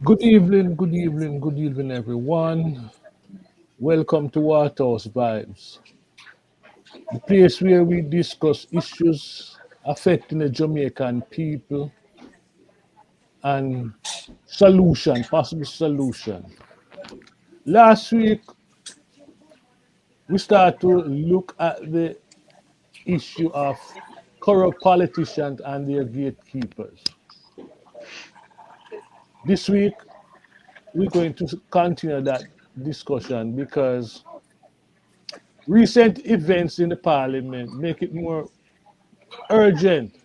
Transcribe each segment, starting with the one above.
Good evening, everyone. Welcome to Waterhouse Vibes, the place where we discuss issues affecting the Jamaican people and possible solution. Last week, we started to look at the issue of corrupt politicians and their gatekeepers. This week, we're going to continue that discussion because recent events in the parliament make it more urgent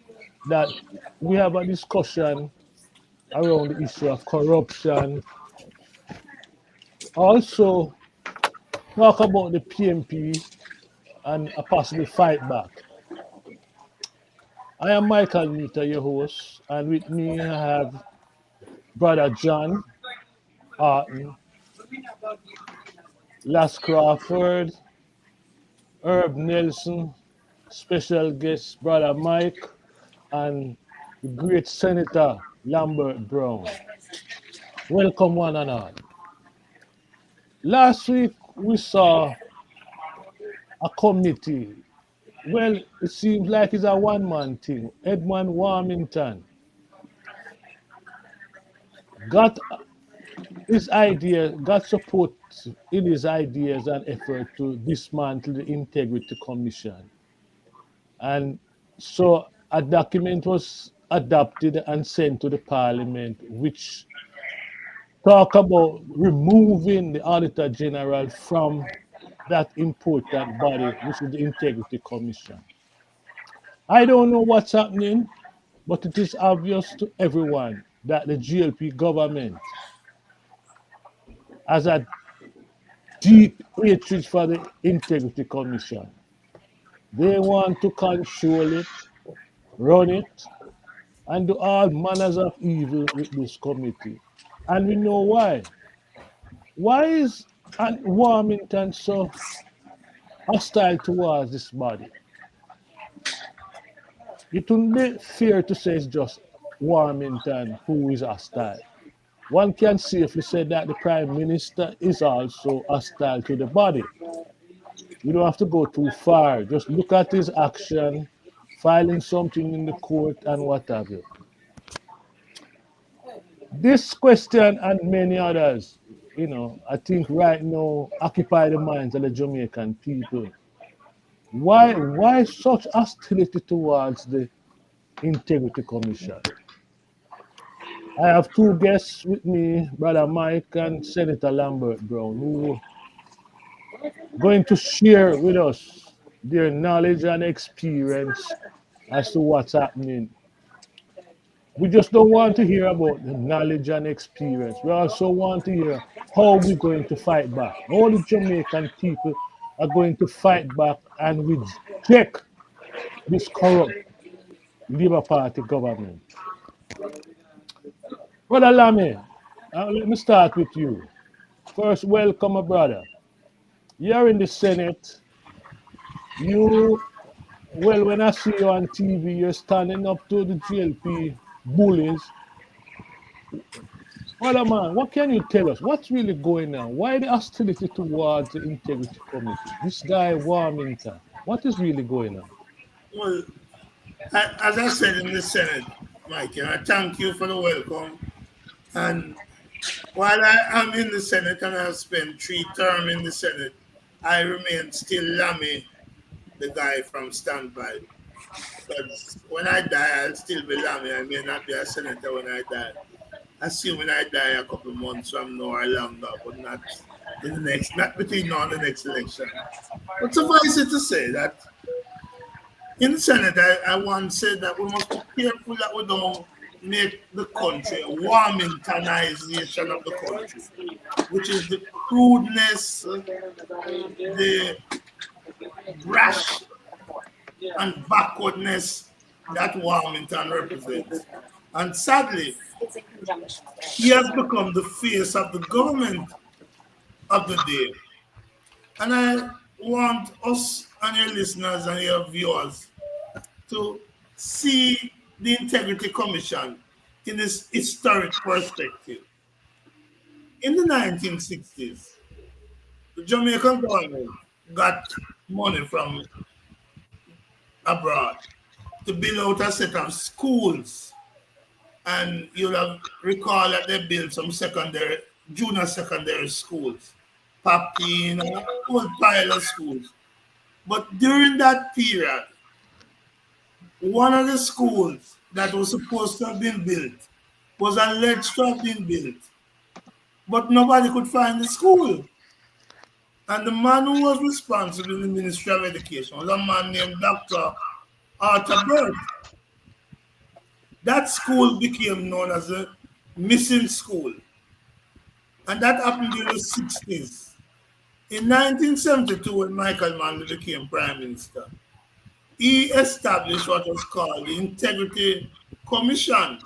that we have a discussion around the issue of corruption. Also, talk about the PMP and a possible fight back. I am Michael Nita, your host, and with me I have Brother John Arton, Las Crawford, Herb Nelson, special guest Brother Mike, and the great Senator Lambert Brown. Welcome, one and all. Last week we saw a committee. Well, it seems like it's a one-man thing. Edmund Warmington got got support in his ideas and effort to dismantle the Integrity Commission. And so a document was adopted and sent to the Parliament, which talk about removing the Auditor General from that important body, which is the Integrity Commission. I don't know what's happening, but it is obvious to everyone that the GLP government has a deep hatred for the Integrity Commission. They want to control it, run it, and do all manners of evil with this committee. And we know why. Why is Warmington so hostile towards this body? It wouldn't be fair to say it's just Warmington who is hostile. One can safely say that the Prime Minister is also hostile to the body. You don't have to go too far. Just look at his action, filing something in the court and what have you. This question and many others, I think right now occupy the minds of the Jamaican people. Why such hostility towards the Integrity Commission? I have two guests with me, Brother Mike and Senator Lambert Brown, who going to share with us their knowledge and experience as to what's happening. We just don't want to hear about the knowledge and experience. We also want to hear how we're going to fight back. How the Jamaican people are going to fight back and reject this corrupt Labour Party government. Brother Lamy, let me start with you. First, welcome, my brother. You're in the Senate. You, well, when I see you on TV, you're standing up to the GLP bullies. Brother man, what can you tell us? What's really going on? Why the hostility towards the Integrity Committee? This guy, Warmington, what is really going on? Well, as I said in the Senate, Mike, I thank you for the welcome. And while I am in the Senate and I have spent 3 terms in the Senate, I remain still Lammy, the guy from Standby. Because when I die, I'll still be Lammy. I may not be a senator when I die. Assuming I die a couple months from now or longer, but not in the next, not between now and the next election. But suffice it to say that in the Senate, I once said that we must be careful that we don't make the country a Warmingtonization of the country, which is the crudeness, the brash and backwardness that Warmington represents. And sadly, he has become the face of the government of the day. And I want us and your listeners and your viewers to see the Integrity Commission in this historic perspective. In the 1960s, the Jamaican government got money from abroad to build out a set of schools. And you'll have recall that they built some junior secondary schools, Papi, old pilot schools. But during that period, one of the schools that was supposed to have been built was alleged to have been built, but nobody could find the school. And the man who was responsible in the Ministry of Education was a man named Dr. Arthur Burt. That school became known as a missing school, and that happened during the 60s. In 1972, when Michael Manley became Prime Minister, he established what was called the Integrity Commission.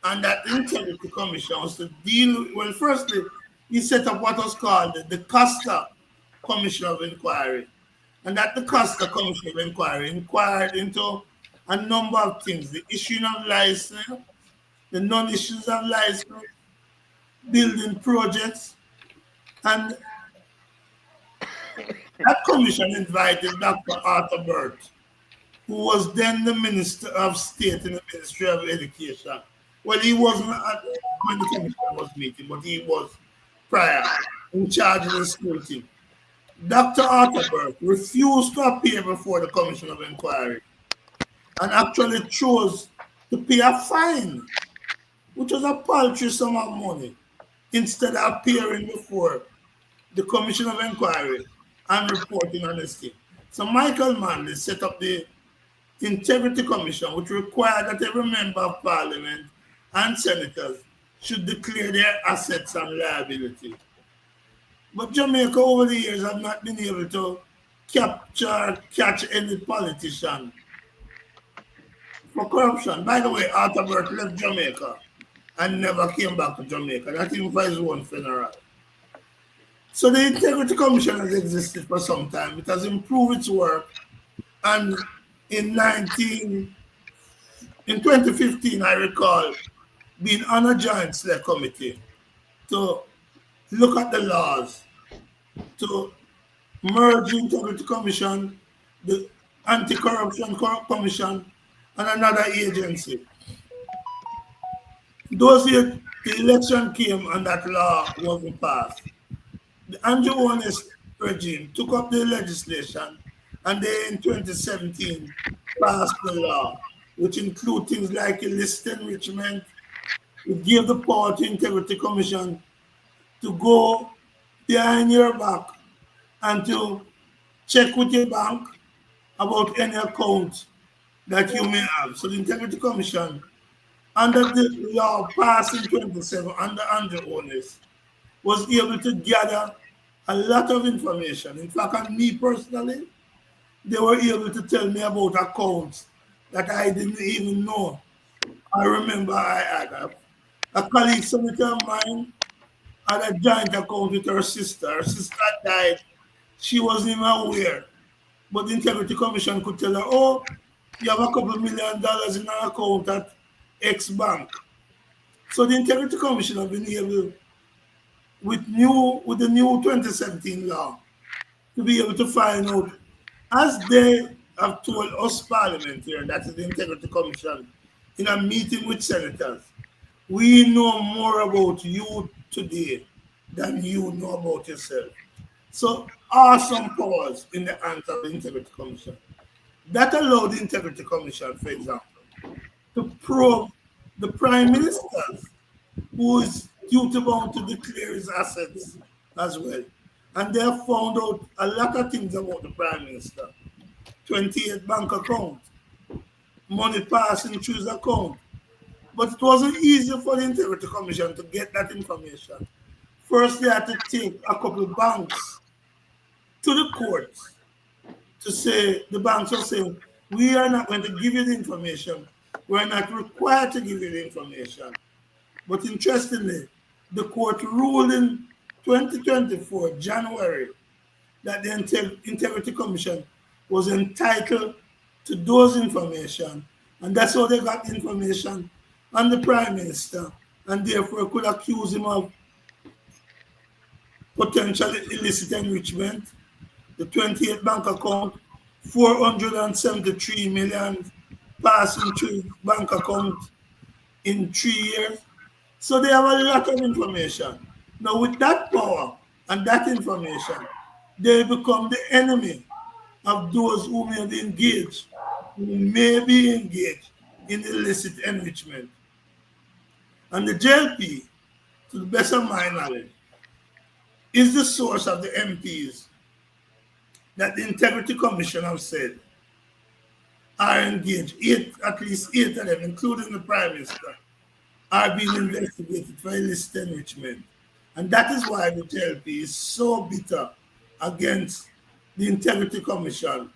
And that Integrity Commission was to deal, well, firstly, he set up what was called the Costa Commission of Inquiry. And that the Costa Commission of Inquiry inquired into a number of things: the issuing of license, the non-issues of license, building projects, and that commission invited Dr. Arthur Burt, who was then the Minister of State in the Ministry of Education. Well, he wasn't when the commission was meeting, but he was prior in charge of the school team. Dr. Arthur Burt refused to appear before the Commission of Inquiry and actually chose to pay a fine, which was a paltry sum of money, instead of appearing before the Commission of Inquiry and reporting on his team. So Michael Manley set up the Integrity Commission, which required that every member of parliament and senators should declare their assets and liability. But Jamaica over the years have not been able to catch any politician for corruption. By the way, Arthur Burt left Jamaica and never came back to Jamaica, not even for his own funeral. So the Integrity Commission has existed for some time. It has improved its work, and in 2015, I recall being on a joint select committee to look at the laws to merge the Integrity Commission, the Anti-Corruption Commission, and another agency. Those years, the election came and that law wasn't passed. The Andrew Honest regime took up the legislation, and they in 2017 passed the law, which include things like illicit enrichment. It gave the power to Integrity Commission to go behind your back and to check with your bank about any account that you may have. So the Integrity Commission, under the law passed in 27 under Andrew Honest, was able to gather a lot of information. In fact, on me personally, they were able to tell me about accounts that I didn't even know. I remember I had a colleague senator of mine had a joint account with her sister. Her sister died. She wasn't even aware. But the Integrity Commission could tell her, oh, you have a couple $1 million in an account at X bank. So the Integrity Commission have been able, with the new 2017 law, to be able to find out, as they have told us parliamentarians, that is the Integrity Commission, in a meeting with senators, we know more about you today than you know about yourself. So awesome powers in the hands of the Integrity Commission. That allowed the Integrity Commission, for example, to probe the Prime Ministers, who is duty bound to declare his assets as well. And they have found out a lot of things about the Prime Minister. 28 bank account, money passing through his account. But it wasn't easy for the Integrity Commission to get that information. First, they had to take a couple of banks to the courts to say, the banks are saying, we are not going to give you the information. We're not required to give you the information. But interestingly, the court ruled in 2024, January, that the Integrity Commission was entitled to those information. And that's how they got the information on the Prime Minister and therefore could accuse him of potential illicit enrichment. The 28 bank account, 473 million passing through bank account in 3 years. So they have a lot of information. Now, with that power and that information, they become the enemy of those who may be engaged, who may be engaged in illicit enrichment. And the JLP, to the best of my knowledge, is the source of the MPs that the Integrity Commission have said are engaged. At least eight of them, including the Prime Minister, are being investigated for illicit enrichment. And that is why the JLP is so bitter against the Integrity Commission,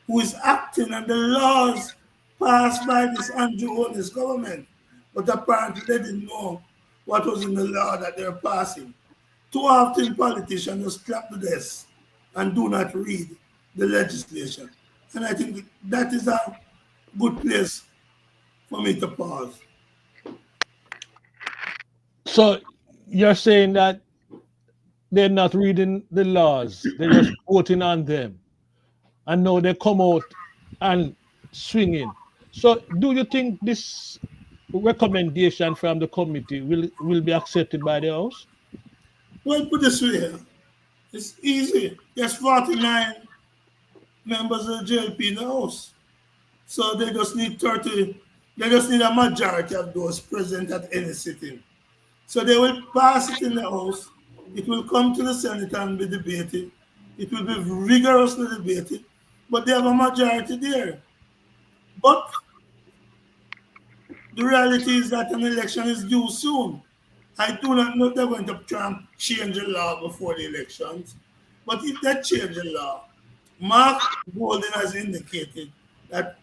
who is acting on the laws passed by this Andrew Holness government. But apparently they didn't know what was in the law that they're passing. Too often politicians just clap the desk and do not read the legislation. And I think that is a good place for me to pause. So you're saying that they're not reading the laws, they're just voting on them. And now they come out and swinging. So do you think this recommendation from the committee will be accepted by the House? Well, put this way, it's easy. There's 49 members of the JLP in the House. So they just need 30, they just need a majority of those present at any sitting. So they will pass it in the House. It will come to the Senate and be debated. It will be rigorously debated, but they have a majority there. But the reality is that an election is due soon. I do not know if they're going to try and change the law before the elections. But if they change the law, Mark Golden has indicated that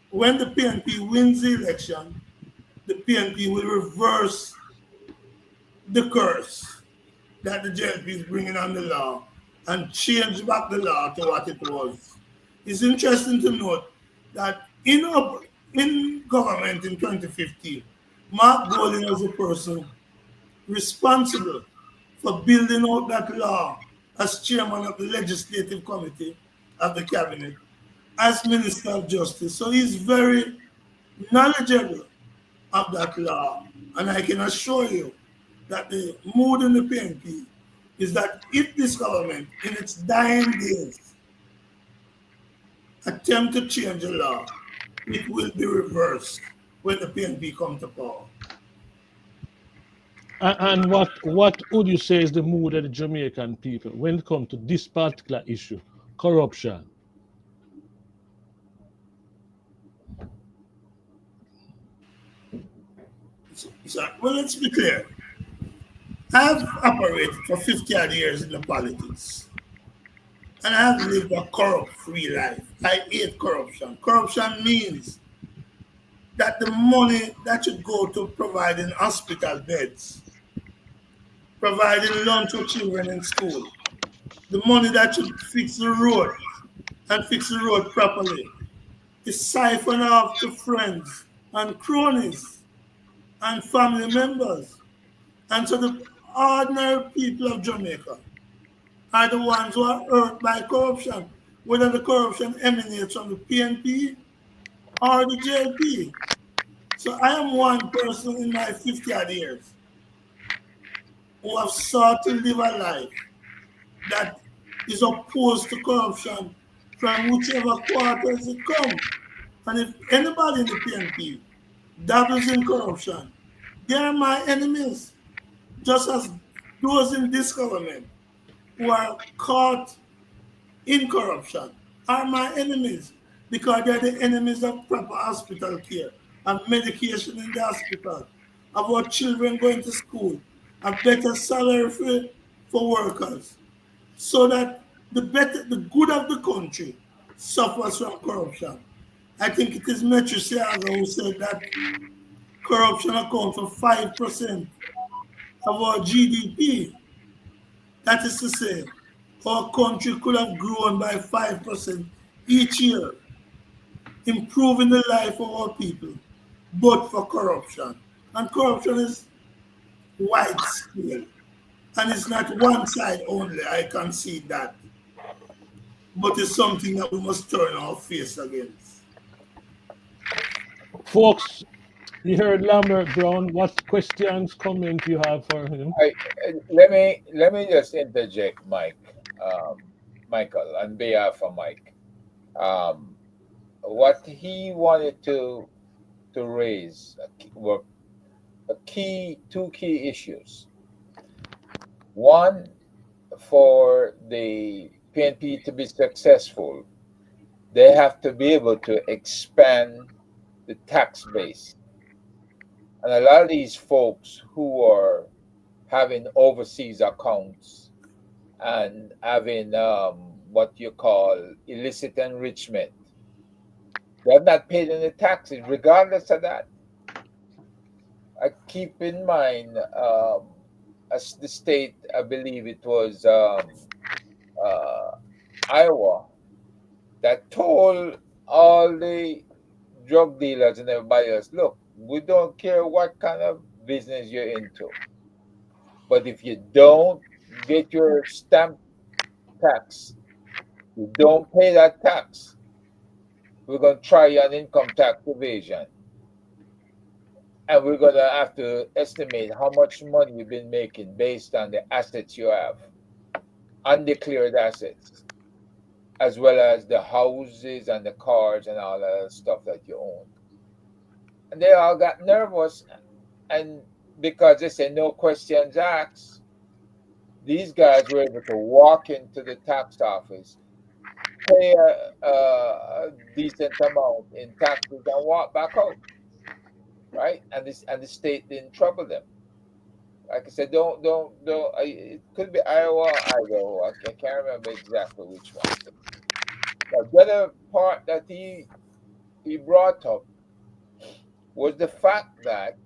when the PNP wins the election, the PNP will reverse the curse that the JLP is bringing on the law and change back the law to what it was. It's interesting to note that in government in 2015, Mark Golding was a person responsible for building out that law as chairman of the legislative committee of the cabinet, as Minister of Justice. So he's very knowledgeable of that law. And I can assure you that the mood in the PNP is that if this government, in its dying days, attempt to change the law, it will be reversed when the PNP come to power. And what would you say is the mood of the Jamaican people when it comes to this particular issue, corruption? So, well, let's be clear. I've operated for 50 odd years in the politics, and I have lived a corrupt-free life. I hate corruption. Corruption means that the money that should go to providing hospital beds, providing lunch for children in school, the money that should fix the road and fix the road properly is siphoned off to friends and cronies and family members. And so the ordinary people of Jamaica are the ones who are hurt by corruption, whether the corruption emanates from the PNP or the JLP. So I am one person in my 50 odd years who have sought to live a life that is opposed to corruption from whichever quarters it comes. And if anybody in the PNP dabbles in corruption, they are my enemies, just as those in this government who are caught in corruption are my enemies because they're the enemies of proper hospital care, of medication in the hospital, of our children going to school, of better salary for workers, so that the good of the country suffers from corruption. I think it is Metro Siaga who said that corruption accounts for 5% of our GDP. That is to say, our country could have grown by 5% each year, improving the life of our people, but for corruption. And corruption is wide scale. And it's not one side only, I concede that. But it's something that we must turn our face against. Folks, you heard Lambert Brown. What questions, comment you have for him? I, let me just interject, Michael, on behalf of Mike. Um, what he wanted to raise were two key issues. One, for the PNP to be successful, they have to be able to expand the tax base. And a lot of these folks who are having overseas accounts and having what you call illicit enrichment, they have not paid any taxes. Regardless of that, I keep in mind, as the state, I believe it was uh, Iowa, that told all the drug dealers and everybody else, look, we don't care what kind of business you're into, but if you don't get your stamp tax, you don't pay that tax, we're going to try you on income tax evasion. And we're going to have to estimate how much money you've been making based on the assets you have, undeclared assets, as well as the houses and the cars and all that stuff that you own. And they all got nervous, and because they say no questions asked, these guys were able to walk into the tax office, pay a decent amount in taxes, and walk back out, right? And the state didn't trouble them. Like I said, don't. It could be Iowa, Idaho. I can't remember exactly which one. But the other part that he brought up was the fact that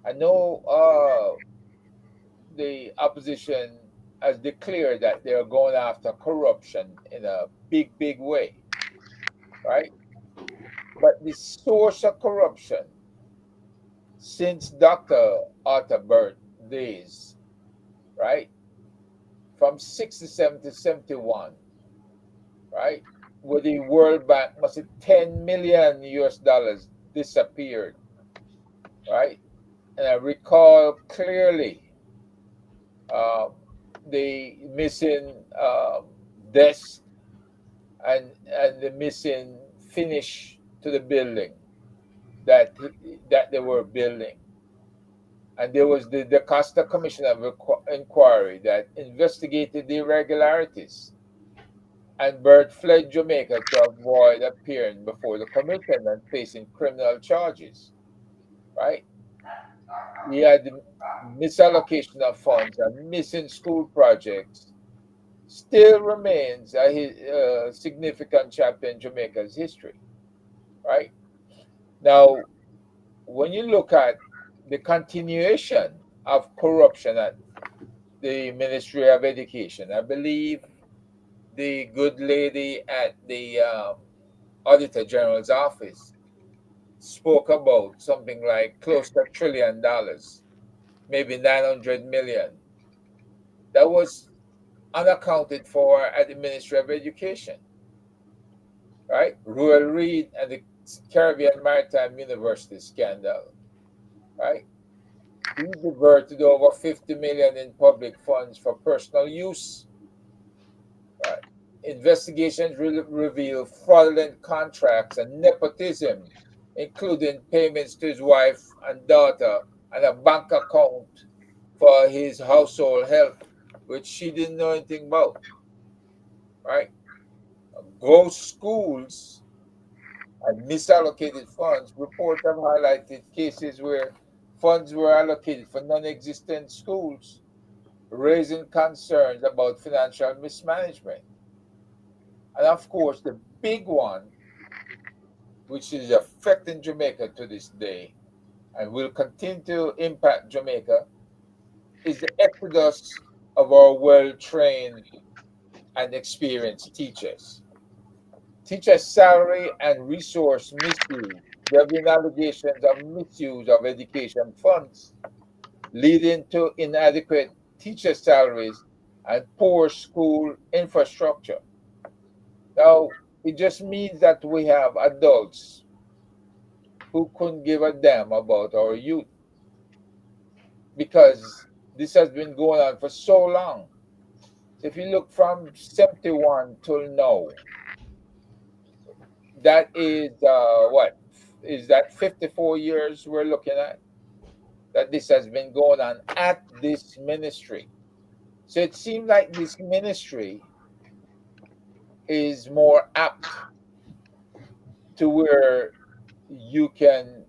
I know the opposition has declared that they're going after corruption in a big way, right? But the source of corruption since Dr. Arthur Burt days, right, from 67 to 71, right, where the World Bank must have 10 million US dollars disappeared, right? And I recall clearly um, the missing desk and the missing finish to the building that they were building. And there was the Costa Commission of Inquiry that investigated the irregularities. And Bert fled Jamaica to avoid appearing before the commission and facing criminal charges, right? He had the misallocation of funds and missing school projects. Still remains a significant chapter in Jamaica's history, right? Now, when you look at the continuation of corruption at the Ministry of Education, I believe the good lady at the Auditor General's office spoke about something like close to $1 trillion, maybe 900 million. That was unaccounted for at the Ministry of Education, right? Rural Reed and the Caribbean Maritime University scandal, right? He diverted over 50 million in public funds for personal use, right? Investigations reveal fraudulent contracts and nepotism, including payments to his wife and daughter and a bank account for his household help, which she didn't know anything about, right? Ghost schools and misallocated funds. Reports have highlighted cases where funds were allocated for non existent schools, raising concerns about financial mismanagement. And of course, the big one, which is affecting Jamaica to this day and will continue to impact Jamaica, is the exodus of our well trained and experienced teachers. Teachers' salary and resource misuse. There have been allegations of misuse of education funds. leading to inadequate teacher salaries and poor school infrastructure. Now, it just means that we have adults who couldn't give a damn about our youth because this has been going on for so long. So if you look from 71 till now, that is what? Is that 54 years we're looking at? That this has been going on at this ministry. So it seems like this ministry is more apt to where you can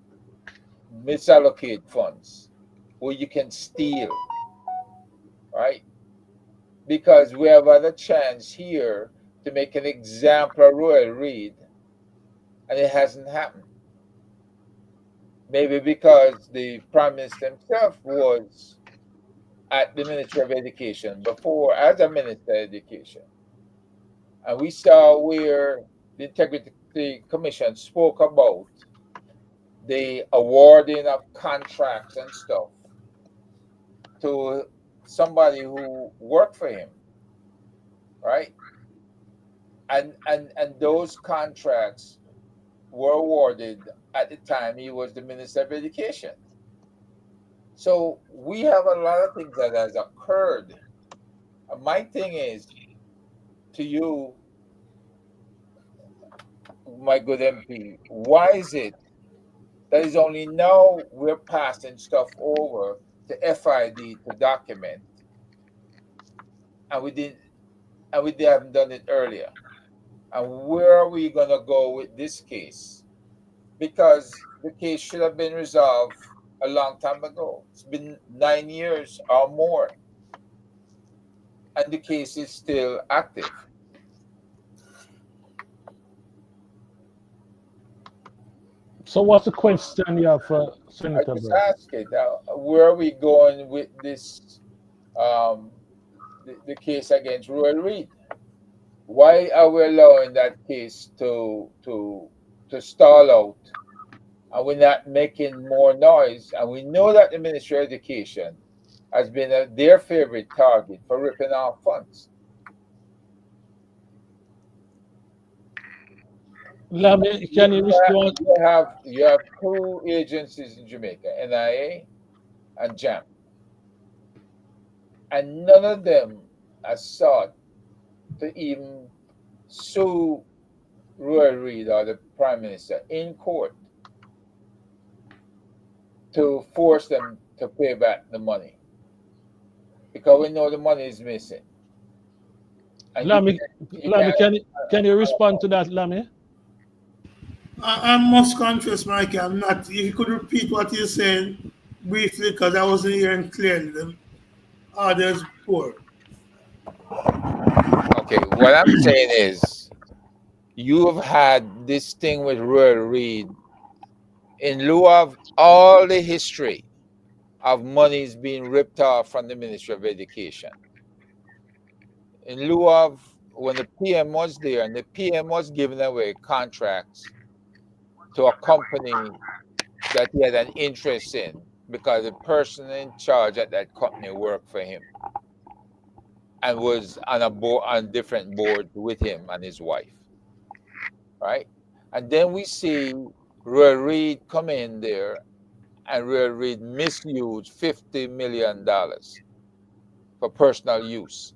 misallocate funds, where you can steal, right? Because we have had a chance here to make an example of Royal Reed, and it hasn't happened. Maybe because the Prime Minister himself was at the Ministry of Education before as a Minister of Education. And we saw where the Integrity Commission spoke about the awarding of contracts and stuff to somebody who worked for him, right? And those contracts were awarded at the time he was the Minister of Education. So we have a lot of things that has occurred. And my thing is to you, my good MP, why is it that is only now we're passing stuff over to FID to document, and we haven't done it earlier? And where are we gonna go with this case? Because the case should have been resolved a long time ago. It's been 9 years or more, and the case is still active. So what's the question you have for I Senator just Brown? ask it, where are we going with this, um, the case against Royal Reed? Why are we allowing that case to stall out? And we're not making more noise. And we know that the Ministry of Education has been their favorite target for ripping off funds. Lamy, You, can you respond? you have two agencies in Jamaica, NIA and JAM, and none of them has sought to even sue Roy Reid or the Prime Minister in court to force them to pay back the money because we know the money is missing, and Lamy, you Lamy, can't. can you respond to that, Lamy? I must confess, Mikey, I'm not. If you could repeat what you're saying briefly, because I wasn't hearing clearly. The others poor. Okay, what I'm saying is you have had this thing with Roy Reid in lieu of all the history of monies being ripped off from the Ministry of Education. In lieu of when the PM was there and the PM was giving away contracts to a company that he had an interest in because the person in charge at that company worked for him and was on a board on different boards with him and his wife, right? And then we see Roy Reid come in there and Roy Reid misused $50 million for personal use,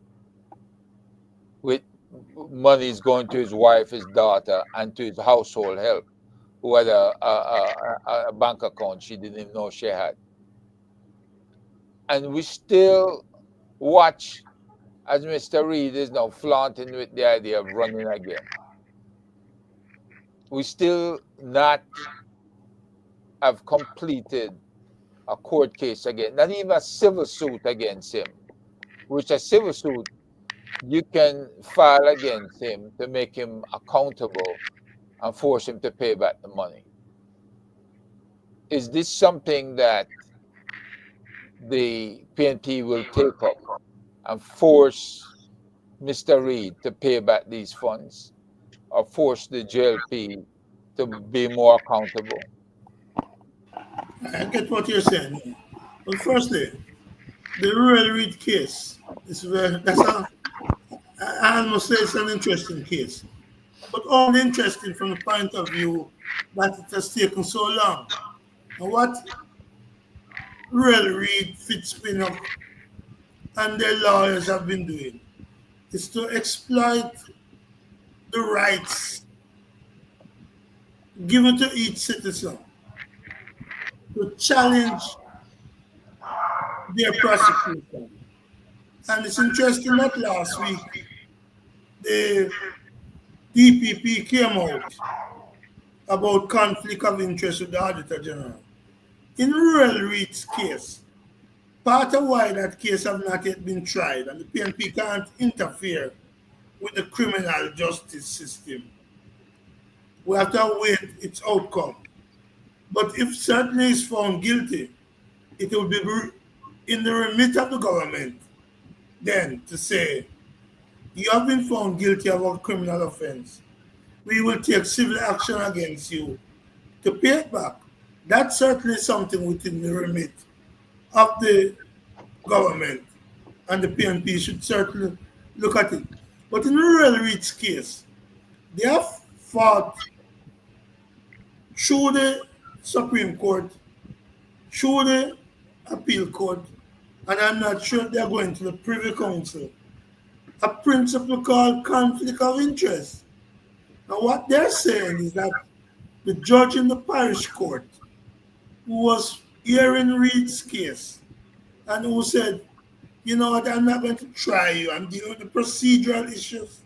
with monies going to his wife, his daughter, and to his household help, who had a bank account she didn't even know she had. And we still watch as Mr. Reid is now flaunting with the idea of running again. We still not have completed a court case again, not even a civil suit against him, which a civil suit you can file against him to make him accountable and force him to pay back the money. Is this something that the PNP will take up and force Mr. Reid to pay back these funds or force the JLP to be more accountable? I get what you're saying. But firstly, the Royal Reed case is very, that's a, I must say it's an interesting case, but only interesting from the point of view that it has taken so long. And what Royal Reed, Fitzpinnock, and their lawyers have been doing is to exploit the rights given to each citizen to challenge their prosecution. And it's interesting that last week the DPP came out about conflict of interest with the Auditor General. In Rural Reed's case, part of why that case have not yet been tried and the PNP can't interfere with the criminal justice system, we have to await its outcome. But if certainly is found guilty, it will be in the remit of the government then to say, you have been found guilty of a criminal offense. We will take civil action against you to pay it back. That's certainly something within the remit of the government, and the PNP should certainly look at it. But in the Rural Reach case, they have fought through the Supreme Court, through the appeal court, and I'm not sure they're going to the Privy Council. A principle called conflict of interest. Now, what they're saying is that the judge in the parish court who was hearing Reed's case and who said, you know what, I'm not going to try you. I'm dealing with the procedural issues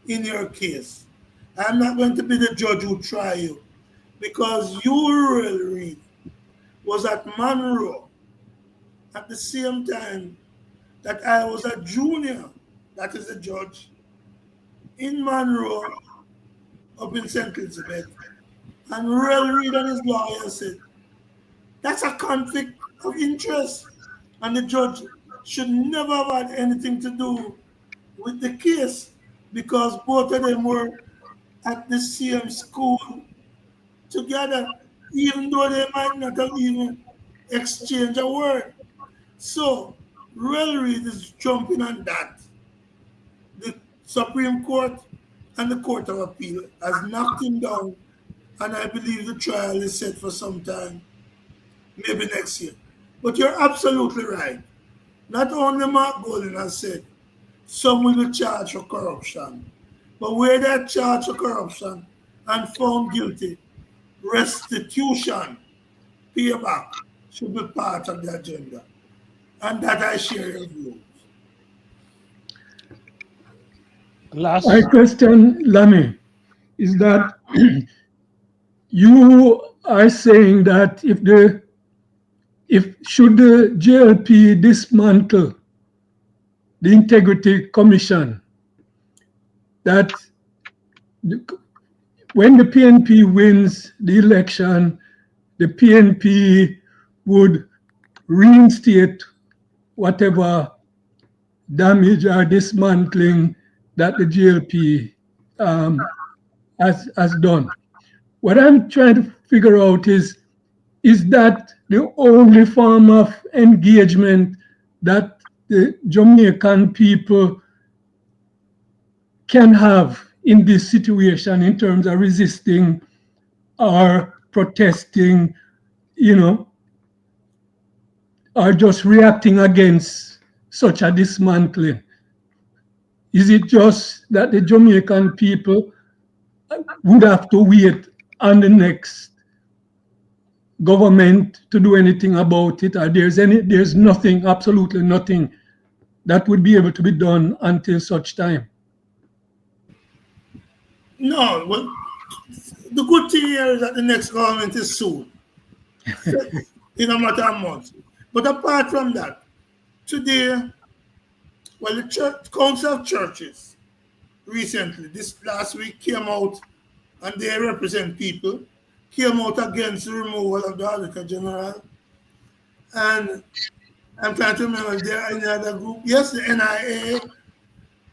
in your case. I'm not going to be the judge who try you because you, Rural Reed, was at Monroe at the same time that I was a junior, that is a judge, in Monroe up in St. Elizabeth. And Rural Reed and his lawyer said, that's a conflict of interest. And the judge should never have had anything to do with the case because both of them were at the same school together, even though they might not have even exchanged a word. So, Rural Reed is jumping on that. The Supreme Court and the Court of Appeal has knocked him down, and I believe the trial is set for some time, maybe next year. But you're absolutely right. Not only Mark Golden has said some will be charged for corruption, but where they're charged for corruption and found guilty, restitution, payback should be part of the agenda. And that I share your views. My Last, question, Lamy, is that you are saying that if should the JLP dismantle the Integrity Commission, that when the PNP wins the election, the PNP would reinstate whatever damage or dismantling that the GLP has done. What I'm trying to figure out is that the only form of engagement that the Jamaican people can have in this situation in terms of resisting or protesting, or just reacting against such a dismantling? Is it just that the Jamaican people would have to wait on the next government to do anything about it, or there's nothing, absolutely nothing that would be able to be done until such time? No, well, the good thing here is that the next government is soon, in a matter of months. But apart from that, today, well, the Council of Churches recently, this last week, came out and they represent people, came out against the removal of the Auditor General. And I'm trying to remember if there are any other group. Yes, the NIA,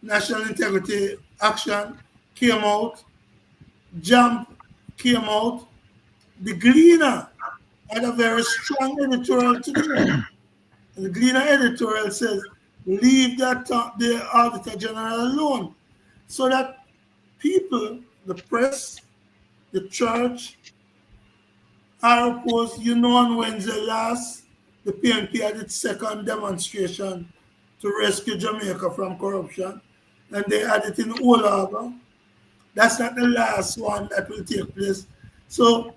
National Integrity Action, came out. JAMP came out. The Gleaner had a very strong editorial today. And the Gleaner editorial says, leave the Auditor General alone so that people, the press, the church, are opposed. You know, on Wednesday last, the PNP had its second demonstration to rescue Jamaica from corruption, and they had it in Old Harbor. That's not the last one that will take place. So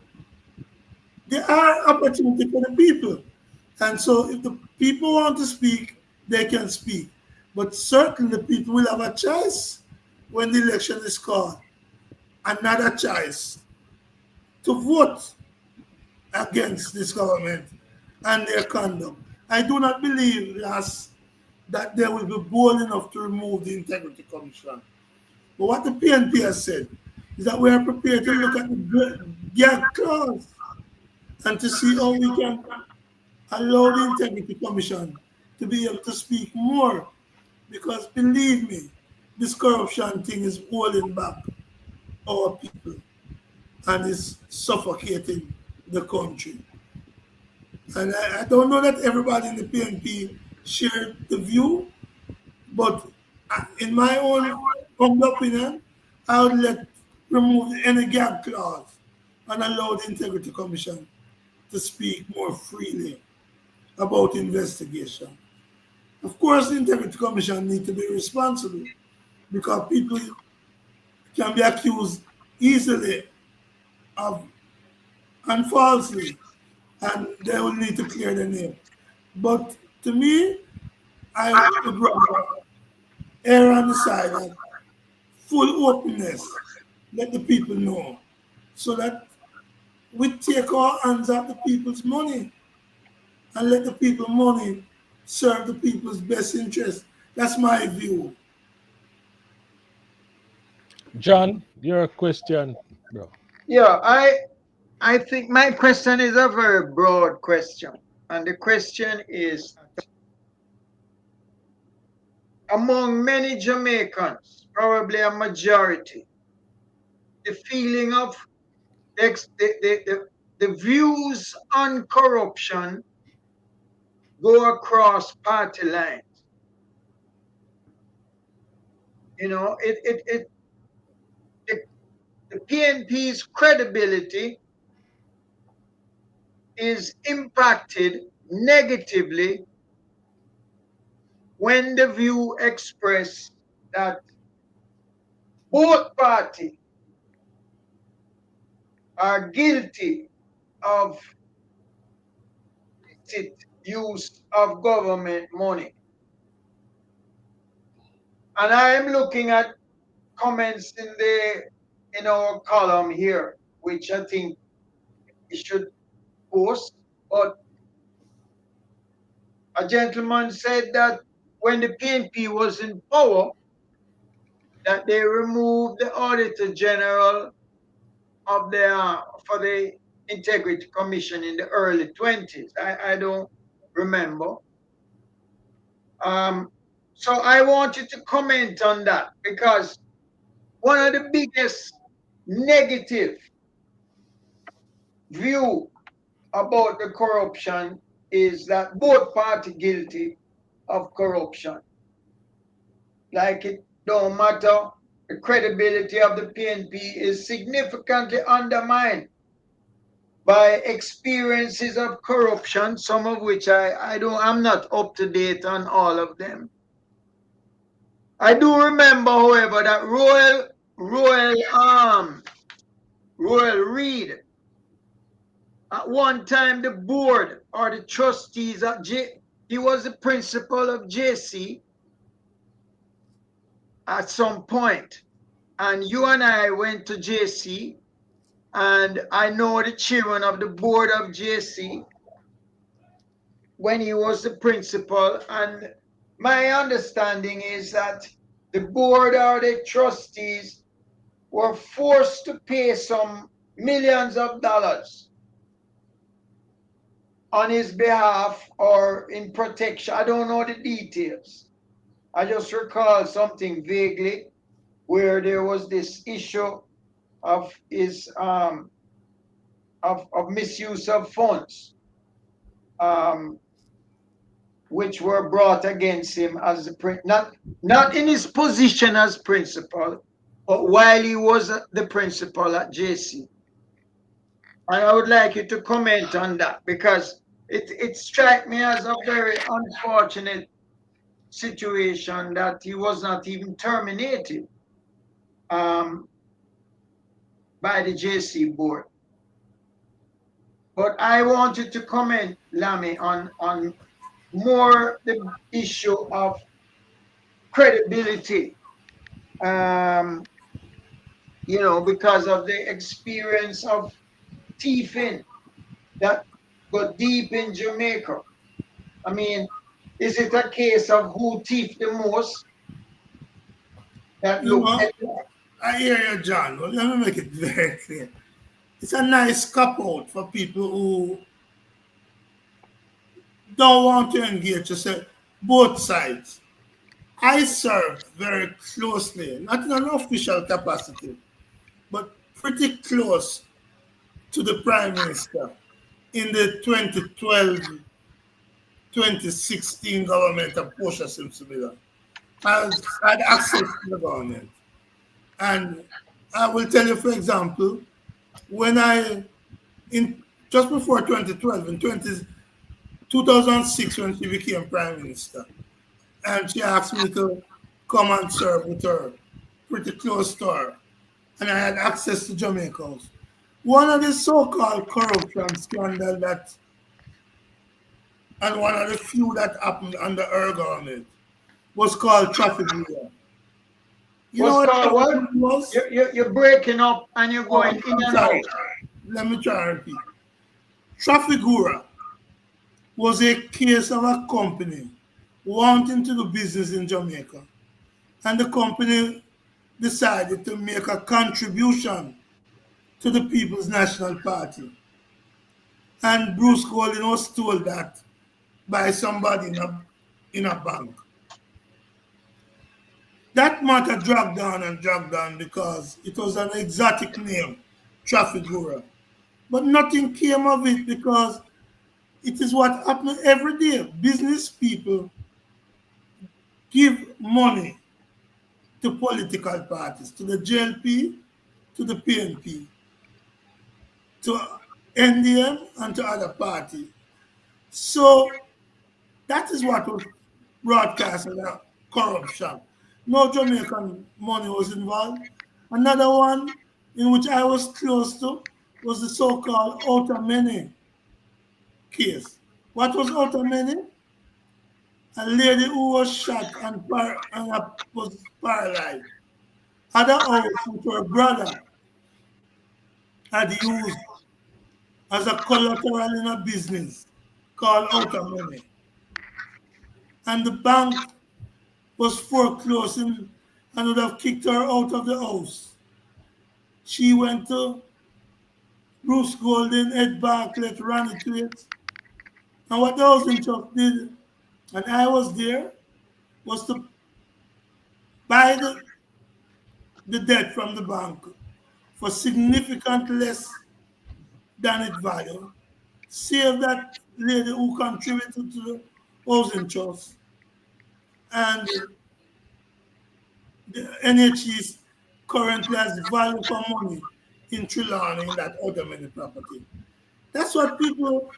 there are opportunity for the people. And so if the people want to speak, they can speak. But certainly the people will have a choice when the election is called. Another choice to vote against this government and their conduct. I do not believe, last, that they will be bold enough to remove the Integrity Commission. But what the PNP has said is that we are prepared to look at the gag clause and to see how we can allow the Integrity Commission to be able to speak more. Because believe me, this corruption thing is holding back our people and is suffocating the country. And I don't know that everybody in the PNP shared the view, but in my own humble opinion, I would remove any gag clause and allow the Integrity Commission to speak more freely about investigation. Of course, the Integrity Commission need to be responsible because people can be accused easily of and falsely, and they will need to clear the name. But to me, I would rather err on the side of full openness, let the people know, so that we take our hands off the people's money and let the people money serve the people's best interest. That's my view. John, your question, bro. Yeah, I think my question is a very broad question. And the question is, among many Jamaicans, probably a majority, the feeling of the views on corruption go across party lines. You know, the, the PNP's credibility is impacted negatively when the view expressed that both parties are guilty of illicit use of government money. And I am looking at comments in our column here, which I think we should post. But a gentleman said that when the PNP was in power, that they removed the Auditor General of for the Integrity Commission in the early 20s. I don't remember. So I want you to comment on that, because one of the biggest negative view about the corruption is that both parties guilty of corruption. Like, it don't matter, the credibility of the PNP is significantly undermined by experiences of corruption, some of which I'm not up to date on all of them. I do remember, however, that Royal Reed, at one time the board or the trustees at he was the principal of JC at some point. And you and I went to JC, and I know the chairman of the board of JC when he was the principal. And my understanding is that the board or the trustees were forced to pay some millions of dollars on his behalf or in protection. I don't know the details. I just recall something vaguely where there was this issue of his of misuse of funds. which were brought against him as not in his position as principal, but while he was the principal at JC. And I would like you to comment on that because it struck me as a very unfortunate situation that he was not even terminated um, by the JC board. But I wanted to comment, Lamy, on more the issue of credibility, um, because of the experience of thieving that got deep in Jamaica. I mean, is it a case of who thief the most that You look know, at I hear you, John, but let me make it very clear. It's a nice cop out for people who don't want to engage. You say both sides. I served very closely, not in an official capacity, but pretty close to the Prime Minister in the 2012-2016 government of Portia Simpson. I had access to the government. And I will tell you, for example, when in just before 2012, in 2006, when she became Prime Minister, and she asked me to come and serve with her, pretty close to her, and I had access to Jamaica. One of the so-called corruption scandal that, and one of the few that happened under her government, was called traffic law. You know what's what called traffic what? law was? You're breaking up and you're Oh, going in I'm and out. sorry. Let me try and repeat. Trafigura was a case of a company wanting to do business in Jamaica, and the company decided to make a contribution to the People's National Party. And Bruce Golding was told that by somebody in a bank. That matter dragged on because it was an exotic name, Trafigura. But nothing came of it because it is what happens every day. Business people give money to political parties, to the JLP, to the PNP, to NDM, and to other parties. So that is what was broadcast as a corruption. No Jamaican money was involved. Another one in which I was close to was the so-called Otamene case. What was Otamene? A lady who was shot and was paralyzed had a house which her brother had used as a collateral in a business called Out of Money. And the bank was foreclosing and would have kicked her out of the house. She went to Bruce Golden, Ed Bartlett, ran it to it. And what the housing trust did, and I was there, was to buy the debt from the bank for significantly less than its value, save that lady who contributed to the housing trust, and the NHS currently has value for money in Trelawney in that other many property. That's what people,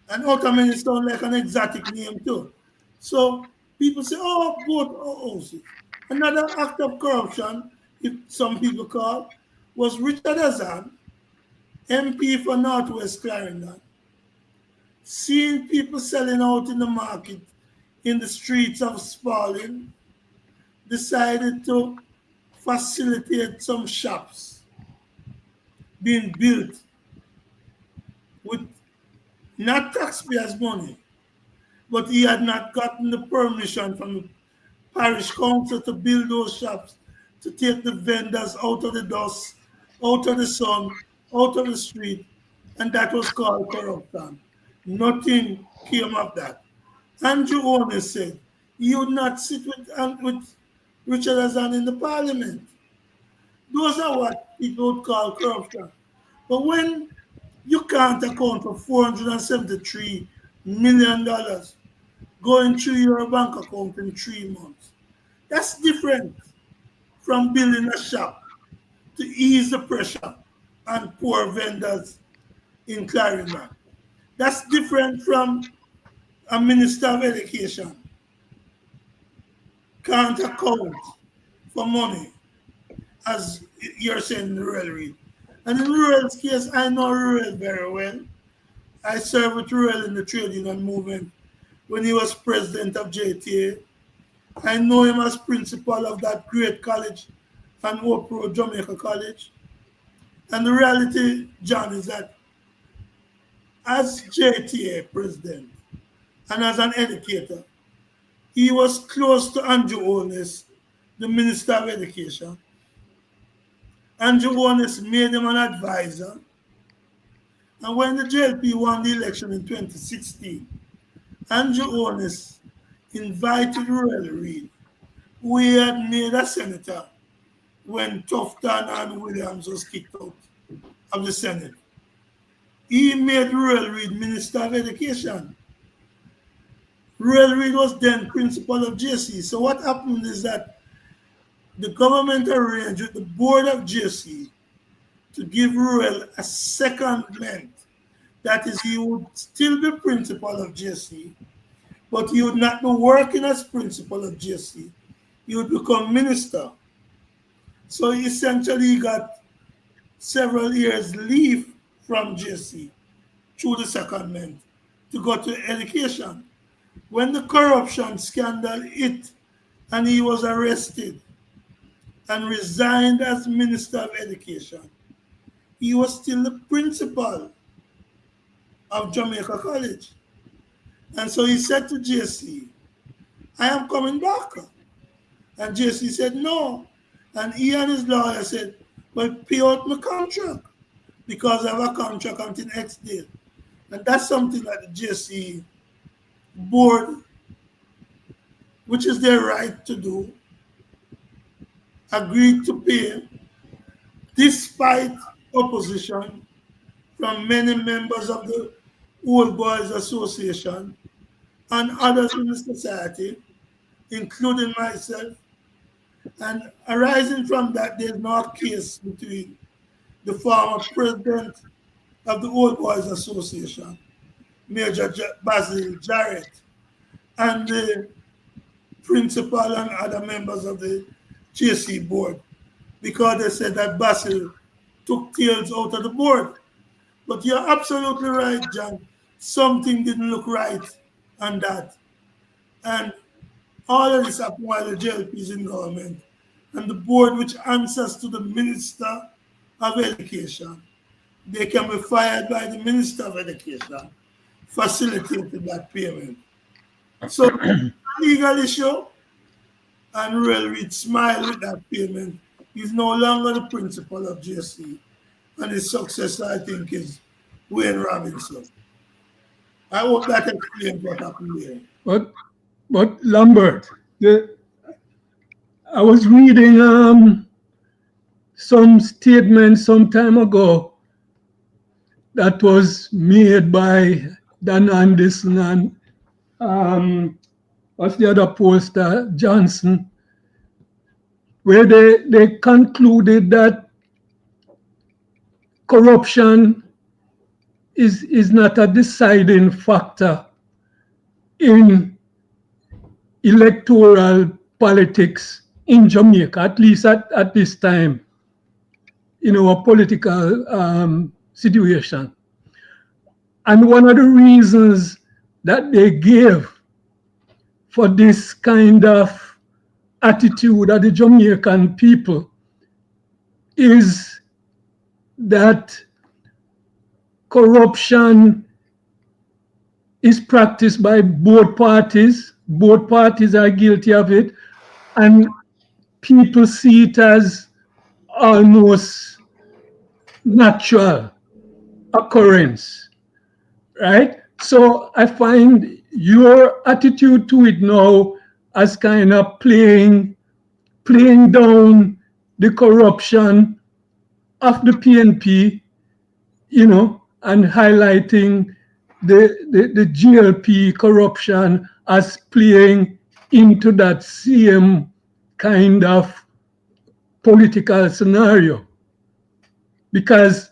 and Ottoman sound like an exotic name too. So people say, oh, both houses. Another act of corruption, if some people call, was Richard Azan, MP for Northwest Clarendon, seeing people selling out in the market in the streets of Spalding, decided to facilitate some shops being built with not taxpayers' money, but he had not gotten the permission from the parish council to build those shops, to take the vendors out of the dust, out of the sun, out of the street, and that was called corruption. Nothing came of that. Andrew Warner said he would not sit with Richard Azan in the parliament. Those are what people would call corruption. But when you can't account for $473 million, going through your bank account in 3 months. That's different from building a shop to ease the pressure on poor vendors in Clarendon. That's different from a minister of education can't account for money, as you're saying in the rural read. And in Rural's case, I know Rural very well. I served with Rural in the trade union movement when he was president of JTA. I know him as principal of that great college and Hope Road, Jamaica College. And the reality, John, is that as JTA president and as an educator, he was close to Andrew Holness, the Minister of Education. Andrew Holness made him an advisor. And when the JLP won the election in 2016, Andrew Holness invited Ruel Reid, who he had made a senator when Tufton and Williams was kicked out of the Senate. He made Ruel Reid Minister of Education. Ruel Reid was then principal of JC. So what happened is that the government arranged with the board of JC to give Ruel a secondment. That is, he would still be principal of JC, but he would not be working as principal of JC. He would become minister. So essentially he got several years leave from JC through the secondment to go to education. When the corruption scandal hit and he was arrested and resigned as Minister of Education, he was still the principal of Jamaica College. And so he said to JC, I am coming back. And JC said, no. And he and his lawyer said, well, pay out my contract because I have a contract until next day. And that's something that the JC board, which is their right to do, agreed to pay despite opposition from many members of the Old Boys Association and others in the society, including myself. And arising from that, there's no case between the former president of the Old Boys Association, Major Basil Jarrett, and the principal and other members of the JC board, because they said that Basil took tails out of the board. But you're absolutely right, John. Something didn't look right on that. And all of this happened while the JLP is in government. And the board, which answers to the Minister of Education, they can be fired by the Minister of Education, facilitated that payment. So, legal issue, and Ruel Reid smiled with that payment. He's no longer the principal of JC. And his successor, I think, is Wayne Robinson. I hope that explains what happened there. But Lambert, I was reading some statement some time ago that was made by Dan Anderson and what's the other pollster, Johnson, where they concluded that corruption is not a deciding factor in electoral politics in Jamaica, at least at this time in our political situation. And one of the reasons that they gave for this kind of attitude of the Jamaican people is that corruption is practiced by both parties. Both parties are guilty of it, and people see it as almost natural occurrence, right? So I find your attitude to it now as kind of playing down the corruption of the PNP, you know, and highlighting the GLP corruption as playing into that same kind of political scenario. Because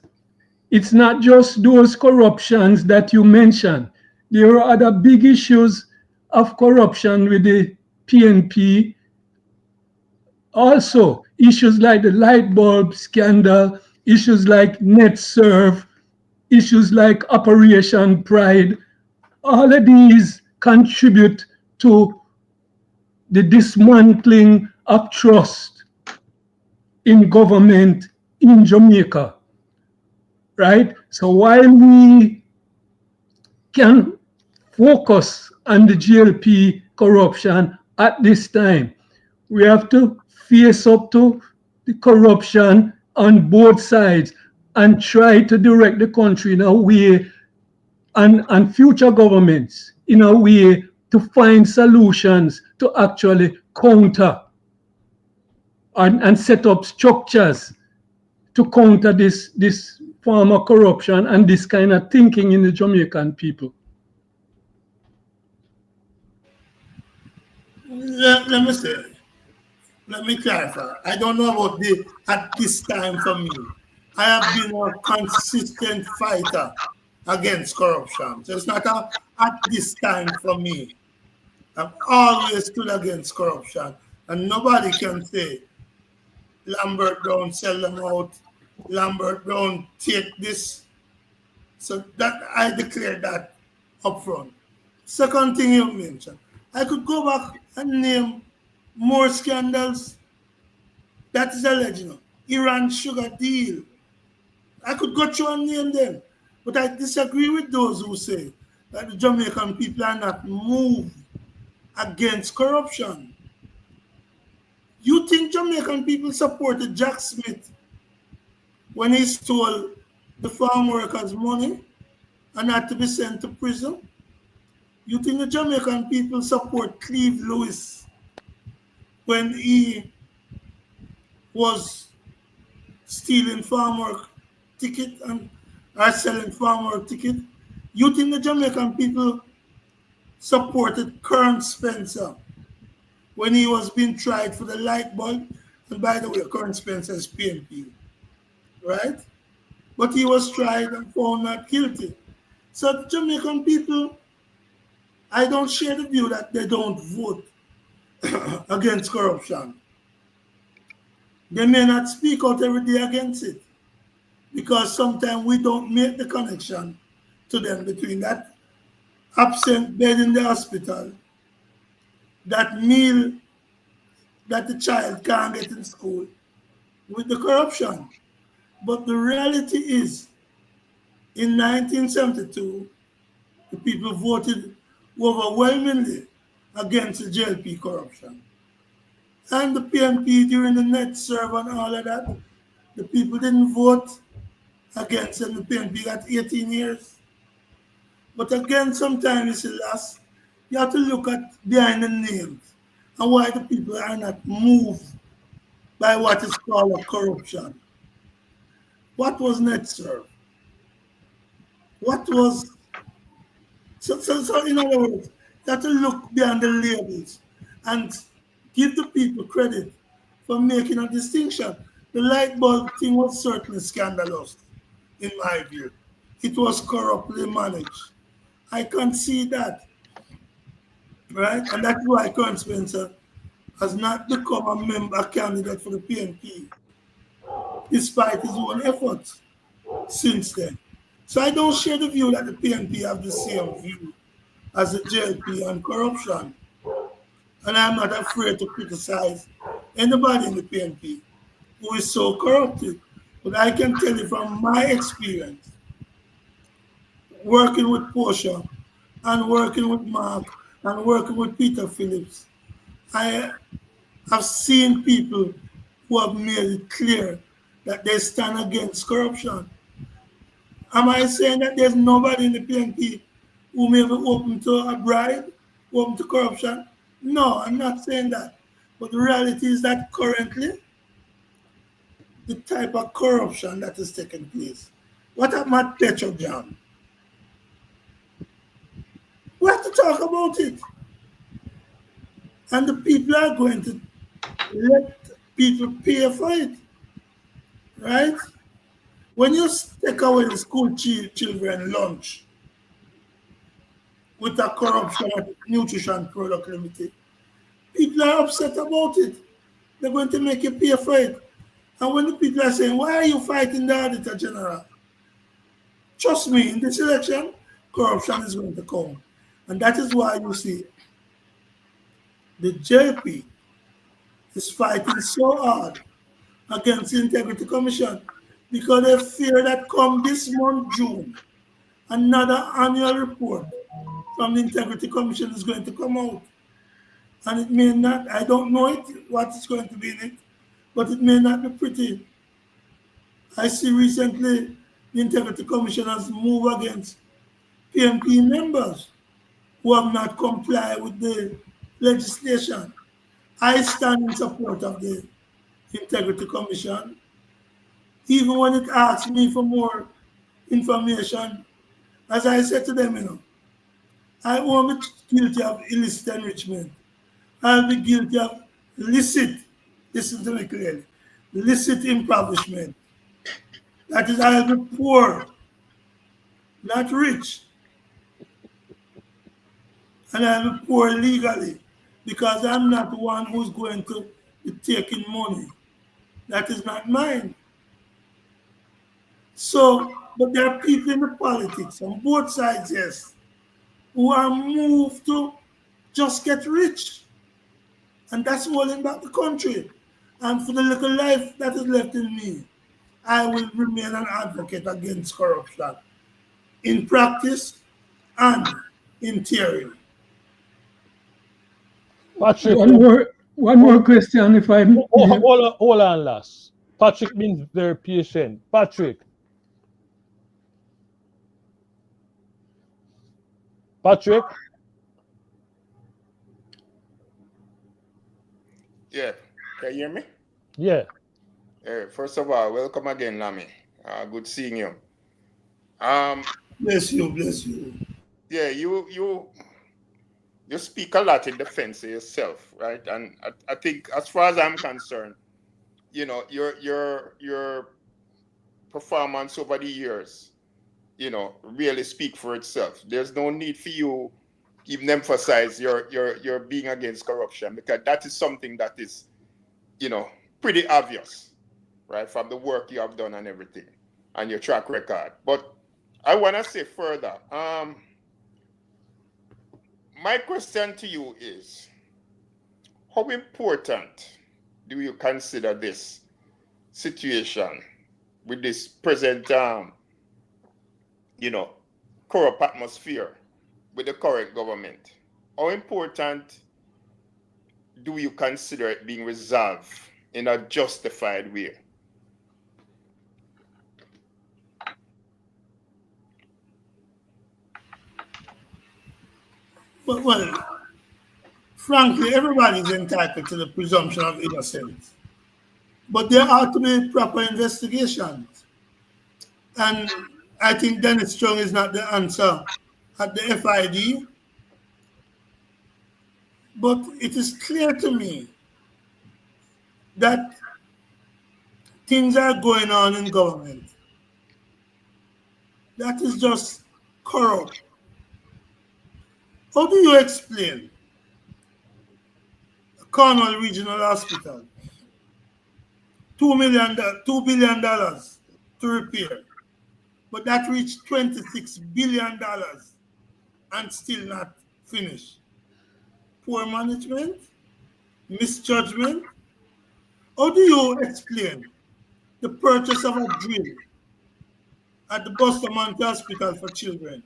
it's not just those corruptions that you mentioned. There are other big issues of corruption with the PNP. Also, issues like the light bulb scandal, issues like NetServe, issues like Operation Pride, all of these contribute to the dismantling of trust in government in Jamaica, right? So while we can focus on the GLP corruption at this time, we have to face up to the corruption on both sides and try to direct the country in a way, and future governments in a way to find solutions to actually counter and set up structures to counter this form of corruption and this kind of thinking in the Jamaican people. Let me say, let me clarify. I don't know about the at this time for me. I have been a consistent fighter against corruption. So it's not a at this time for me. I've always stood against corruption. And nobody can say Lambert don't sell them out, Lambert don't take this. So that I declare that upfront. Second thing you mentioned, I could go back and name more scandals. That is alleged. Iran sugar deal. I could go through and name them. But I disagree with those who say that the Jamaican people are not moved against corruption. You think Jamaican people supported Jack Smith when he stole the farm workers' money and had to be sent to prison? You think the Jamaican people support Cleve Lewis when he was stealing farm work ticket and are selling farm work ticket? You think the Jamaican people supported Kern Spencer when he was being tried for the light bulb? And by the way, Kern Spencer is PNP, right? But he was tried and found not guilty. So the Jamaican people, I don't share the view that they don't vote against corruption. They may not speak out every day against it because sometimes we don't make the connection to them between that absent bed in the hospital, that meal that the child can't get in school, with the corruption. But the reality is, in 1972, the people voted overwhelmingly against the JLP corruption. And the PNP during the NetServe and all of that, the people didn't vote against them. The PNP got 18 years. But again, sometimes it's last. You have to look at behind the names and why the people are not moved by what is called a corruption. What was NetServe? What was so in other words, you have to look beyond the labels and give the people credit for making a distinction. The light bulb thing was certainly scandalous, in my view. It was corruptly managed. I can see that, right? And that's why Kern Spencer has not become a member candidate for the PNP, despite his own efforts since then. So I don't share the view that the PNP have the same view as the JLP on corruption. And I'm not afraid to criticize anybody in the PNP who is so corrupted. But I can tell you from my experience, working with Portia and working with Mark and working with Peter Phillips, I have seen people who have made it clear that they stand against corruption. Am I saying that there's nobody in the PNP who may be open to a bribe, open to corruption? No, I'm not saying that. But the reality is that currently, the type of corruption that is taking place. What about Petrojam? We have to talk about it. And the people are going to let people pay for it, right? When you take away the school children lunch with a corruption of nutrition product limited, people are upset about it. They're going to make you pay for it. And when the people are saying, why are you fighting the Auditor General? Trust me, in this election, corruption is going to come. And that is why you see the JP is fighting so hard against the Integrity Commission because they fear that come this month, June, another annual report from the Integrity Commission is going to come out. And it may not, I don't know what is going to be in it, but it may not be pretty. I see recently the Integrity Commission has moved against PMP members who have not complied with the legislation. I stand in support of the Integrity Commission. Even when it asks me for more information, as I said to them, I won't be guilty of illicit enrichment. I'll be guilty of licit, listen to me clearly, licit impoverishment. That is, I'll be poor, not rich. And I'll be poor legally because I'm not the one who's going to be taking money. That is not mine. So, but there are people in the politics on both sides, yes, who are moved to just get rich. And that's holding back the country. And for the little life that is left in me, I will remain an advocate against corruption in practice and in theory. Patrick, One more question, if I may. hold on, last. Patrick been very patient. Patrick, Yeah, can you hear me? yeah. First of all, welcome again, Lami. Good seeing you. Um, Bless you, bless you. yeah, you speak a lot in defense of yourself, right? And I think, as far as I'm concerned, your performance over the years, really speak for itself. There's no need for you even emphasize your being against corruption, because that is something that is, pretty obvious, right, from the work you have done and everything, and your track record. But I want to say further. My question to you is, how important do you consider this situation with this present, corrupt atmosphere with the current government? How important do you consider it being resolved in a justified way? But, well, frankly, everybody is entitled to the presumption of innocence. But there ought to be proper investigations. And I think Dennis Strong is not the answer at the FID. But it is clear to me that things are going on in government that is just corrupt. How do you explain Cornwall Regional Hospital, $2 billion to repair, but that reached $26 billion and still not finished? Poor management, misjudgment. How do you explain the purchase of a drill at the Bustamante Hospital for Children?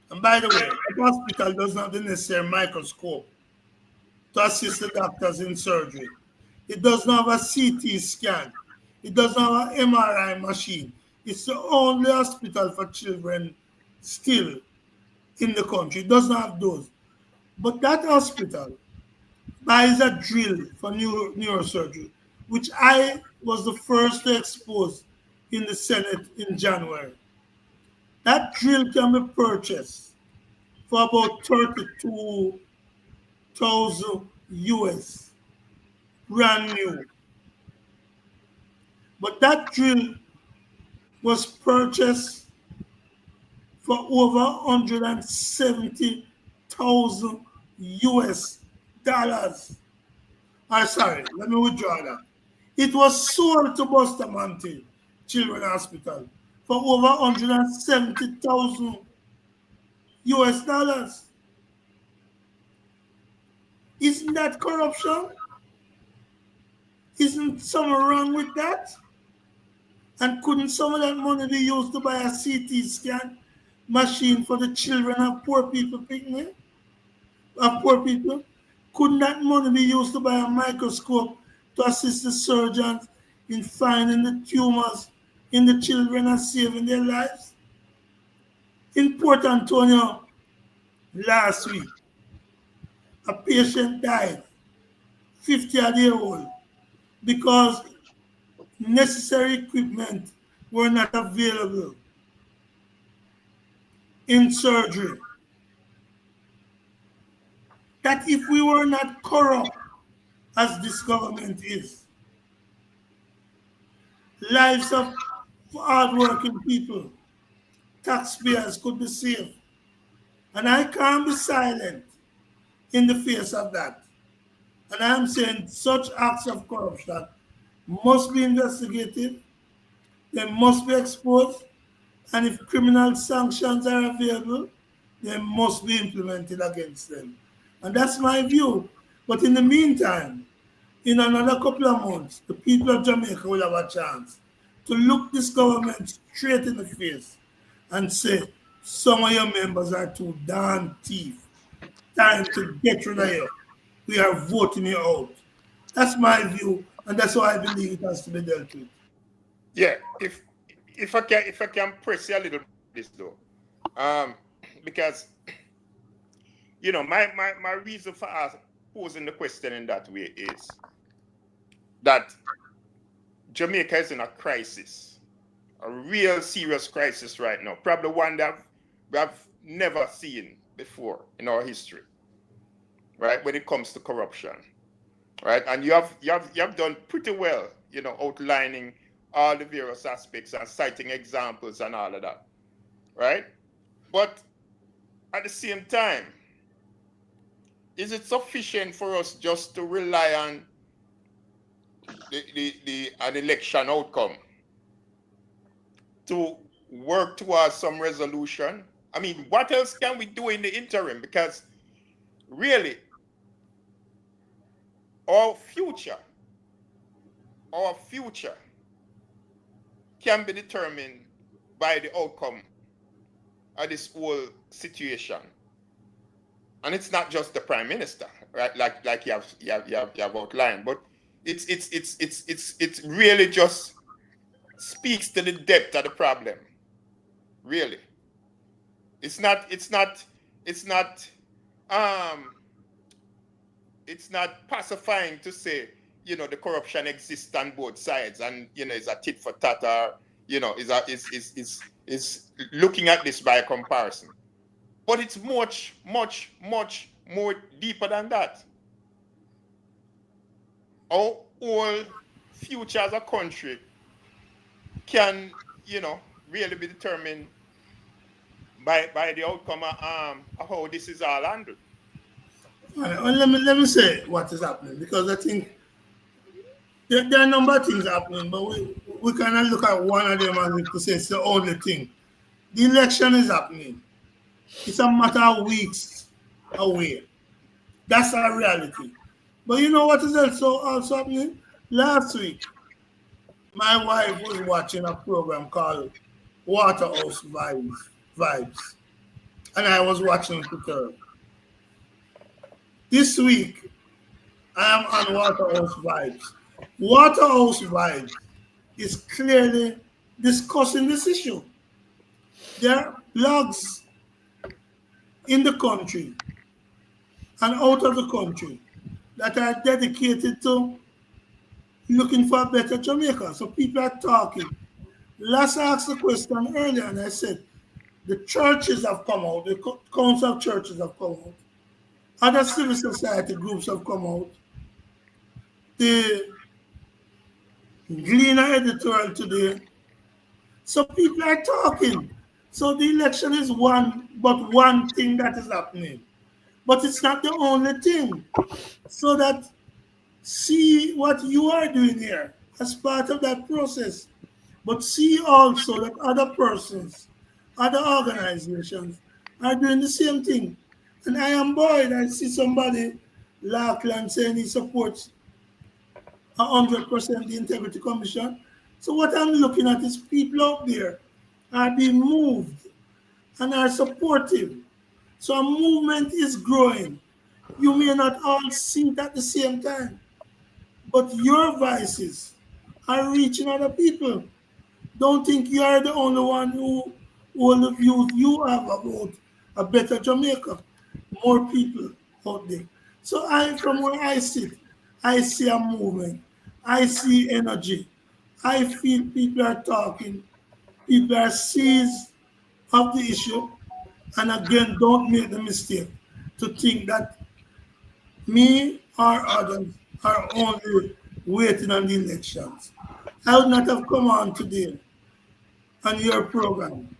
And by the way, the hospital does not have the necessary microscope to assist the doctors in surgery. It does not have a CT scan. It does not have an MRI machine. It's the only hospital for children still in the country. It does not have those. But that hospital buys a drill for neurosurgery, which I was the first to expose in the Senate in January. That drill can be purchased for about $32,000 US, brand new. But that drill was purchased for over 170,000 US dollars. Sorry, let me withdraw that. It was sold to Bustamante Children's Hospital for over 170,000 US dollars. Isn't that corruption? Isn't something wrong with that? And couldn't some of that money be used to buy a CT scan machine for the children of poor people picnic? Of poor people? Couldn't that money be used to buy a microscope to assist the surgeons in finding the tumors in the children and saving their lives? In Port Antonio last week, a patient died, 50-year-old, because necessary equipment were not available in surgery. That if we were not corrupt as this government is, lives of hardworking people, taxpayers could be saved. And I can't be silent in the face of that. And I'm saying such acts of corruption must be investigated, they must be exposed, and if criminal sanctions are available, they must be implemented against them. And that's my view. But in the meantime, in another couple of months, the people of Jamaica will have a chance to look this government straight in the face and say, some of your members are too darn thief. Time to get rid of you. We are voting you out. That's my view, and that's why I believe it has to be dealt with. Yeah, if I can press you a little bit on this though, because my reason for posing the question in that way is that Jamaica is in a crisis, a real serious crisis right now, probably one that we have never seen before in our history, right? When it comes to corruption, right? And you have done pretty well, outlining all the various aspects and citing examples and all of that, right? But at the same time, is it sufficient for us just to rely on an election outcome to work towards some resolution? I mean, what else can we do in the interim? Because really, our future can be determined by the outcome of this whole situation. And it's not just the prime minister, right? Like you have outlined, but it's really just speaks to the depth of the problem. Really, it's not pacifying to say the corruption exists on both sides, and it's a tit for tat, or is looking at this by comparison. But it's much more deeper than that. Our whole future as a country can, really be determined by the outcome of how this is all handled. All right, well, let me say what is happening, because I think there are a number of things happening, but we cannot look at one of them and to say it's the only thing. The election is happening. It's a matter of weeks away. That's our reality. But you know what is also happening? Last week, my wife was watching a program called Waterhouse Vibes. And I was watching it with her. This week, I am on Waterhouse Vibes. Waterhouse Vibes is clearly discussing this issue. There are blogs in the country and out of the country that are dedicated to looking for a better Jamaica. So people are talking. Last I asked the question earlier, and I said the churches have come out, the council of churches have come out Other civil society groups have come out. The Gleaner editorial today. So people are talking. So the election is one thing that is happening. But it's not the only thing. So that see what you are doing here as part of that process. But see also that other persons, other organizations are doing the same thing. And I am buoyed. I see somebody, Lackland, saying he supports 100% the Integrity Commission. So what I'm looking at is people out there are being moved and are supportive. So a movement is growing. You may not all see it at the same time, but your voices are reaching other people. Don't think you are the only one who all the views you have about a better Jamaica. More people out there. So from where I sit, I see a movement. I see energy. I feel people are talking. People are seized of the issue. And again, don't make the mistake to think that me or others are only waiting on the elections. I would not have come on today on your program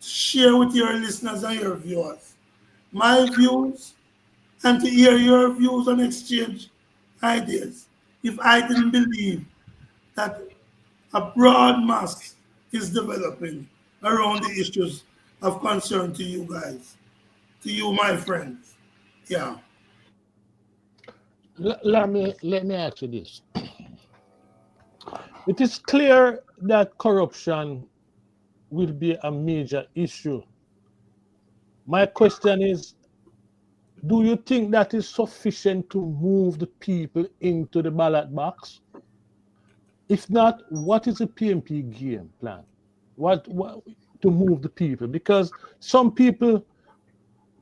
to share with your listeners and your viewers my views and to hear your views and exchange ideas if I didn't believe that a broad mass is developing around the issues of concern to you guys, to you, my friends. Yeah. Let me ask you this. It is clear that corruption will be a major issue. My question is, do you think that is sufficient to move the people into the ballot box? If not, what is the PMP game plan? What to move the people? Because some people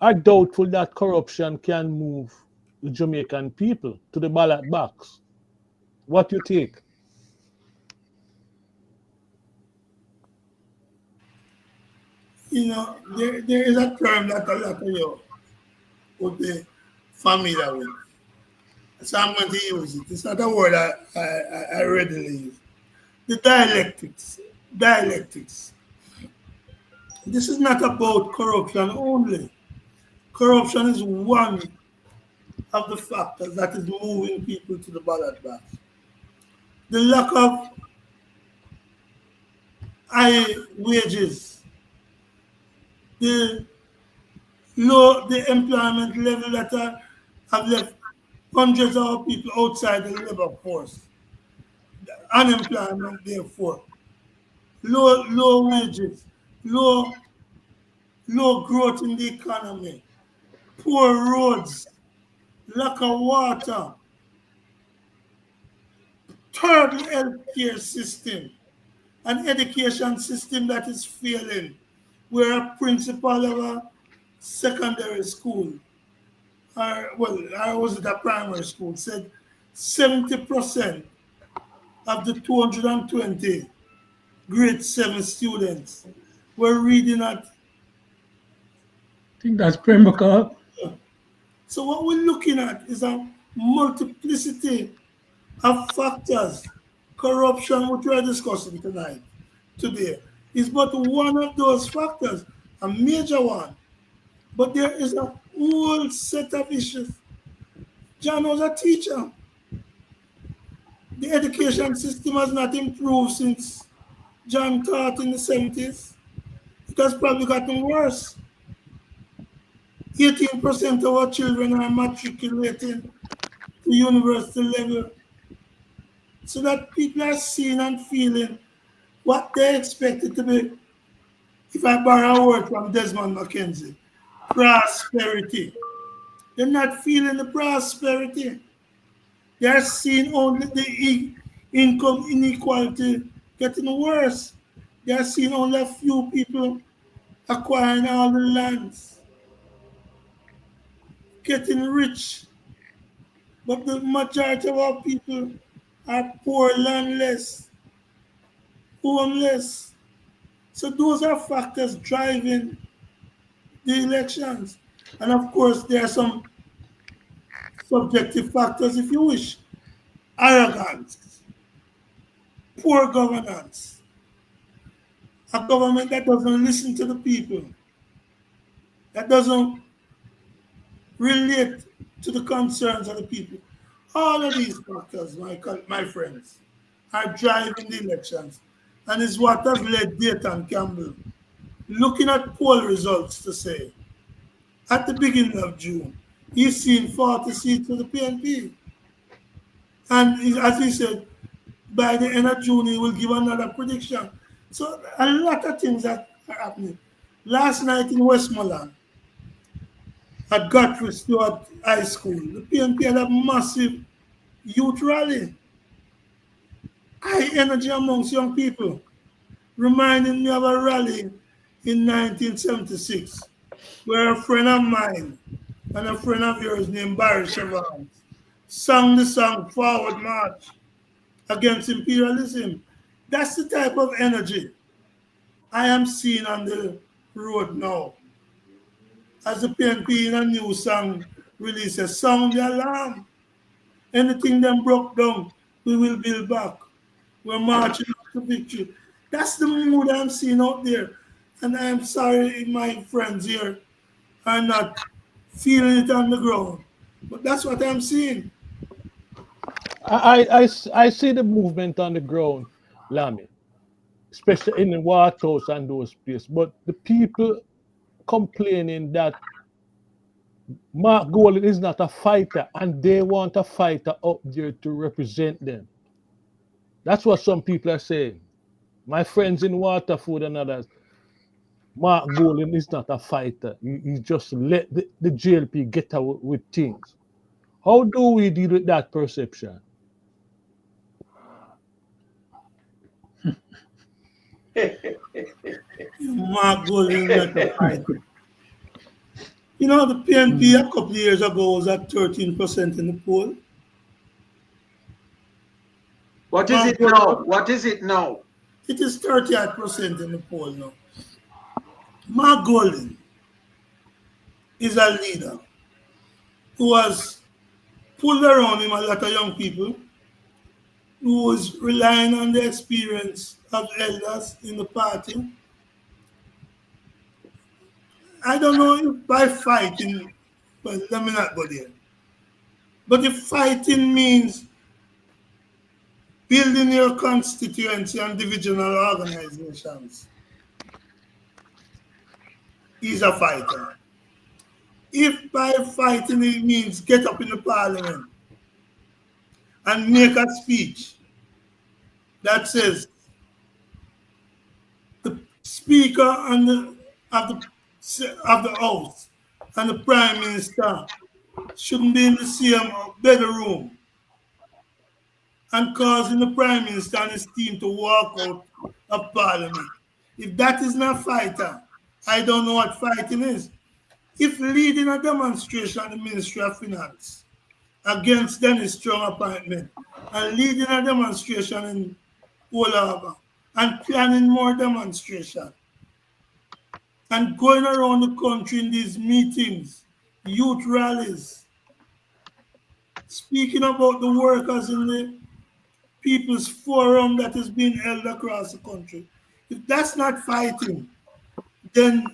are doubtful that corruption can move the Jamaican people to the ballot box. What do you think? There is a term that a lot of you would be familiar with. So I'm going to use it. It's not a word I readily use. The dialectics. Dialectics. This is not about corruption only. Corruption is one of the factors that is moving people to the ballot box. The lack of high wages, the the employment level that have left hundreds of people outside the labor force, the unemployment therefore, low wages, low low growth in the economy, poor roads, lack of water, terrible healthcare system, an education system that is failing, where a principal of a secondary school, or was it a primary school, said 70% of the 220 grade 7 students were reading at. I think that's Prembaka. So what we're looking at is a multiplicity of factors. Corruption, which we are discussing today, is but one of those factors, a major one. But there is a whole set of issues. John was a teacher. The education system has not improved since John taught in the 70s. It has probably gotten worse. 18% of our children are matriculating to university level. So that people are seeing and feeling what they expect it to be. If I borrow a word from Desmond McKenzie, prosperity. They're not feeling the prosperity. They are seeing only the income inequality getting worse. They are seeing only a few people acquiring all the lands, getting rich. But the majority of our people are poor, landless, homeless. So those are factors driving the elections. And of course, there are some subjective factors, if you wish, arrogance, poor governance, a government that doesn't listen to the people, that doesn't relate to the concerns of the people. All of these factors, my friends, are driving the elections, and is what has led Dayton Campbell looking at poll results to say, at the beginning of June, he's seen 40 seats for the PNP. And as he said, by the end of June, he will give another prediction. So a lot of things that are happening. Last night in Westmoreland, at Guthrie Stewart High School, the PNP had a massive youth rally. High energy amongst young people, reminding me of a rally in 1976, where a friend of mine and a friend of yours named Barry Chevron sang the song Forward March against imperialism. That's the type of energy I am seeing on the road now. As the PNP in a new song releases, sound the alarm. Anything them broke down, we will build back. We're marching up to victory. That's the mood I'm seeing out there. And I'm sorry my friends here are not feeling it on the ground. But that's what I'm seeing. I see the movement on the ground, Lamy, especially in the Waterhouse and those places. But the people complaining that Mark Golan is not a fighter and they want a fighter up there to represent them. That's what some people are saying. My friends in Waterford and others, Mark Golan is not a fighter. He just let the GLP get away with things. How do we deal with that perception? Mark Golding is not a fighter. You know, the PNP a couple of years ago was at 13% in the poll. What is Mark it now? Golding, What is it now? it is 38% in the poll now. Mark Golding is a leader who has pulled around him a lot of young people who is relying on the experience of elders in the party. I don't know if by fighting, well, let me not go there. But if fighting means building your constituency and divisional organizations, he's a fighter. If by fighting it means get up in the parliament and make a speech that says the speaker and of the house and the prime minister shouldn't be in the same bedroom and causing the prime minister and his team to walk out of parliament. If that is not fighter, I don't know what fighting is. If leading a demonstration in the Ministry of Finance against Dennis Strong appointment and leading a demonstration in Old Harbour and planning more demonstration and going around the country in these meetings, youth rallies, speaking about the workers in the People's Forum that is being held across the country. If that's not fighting, then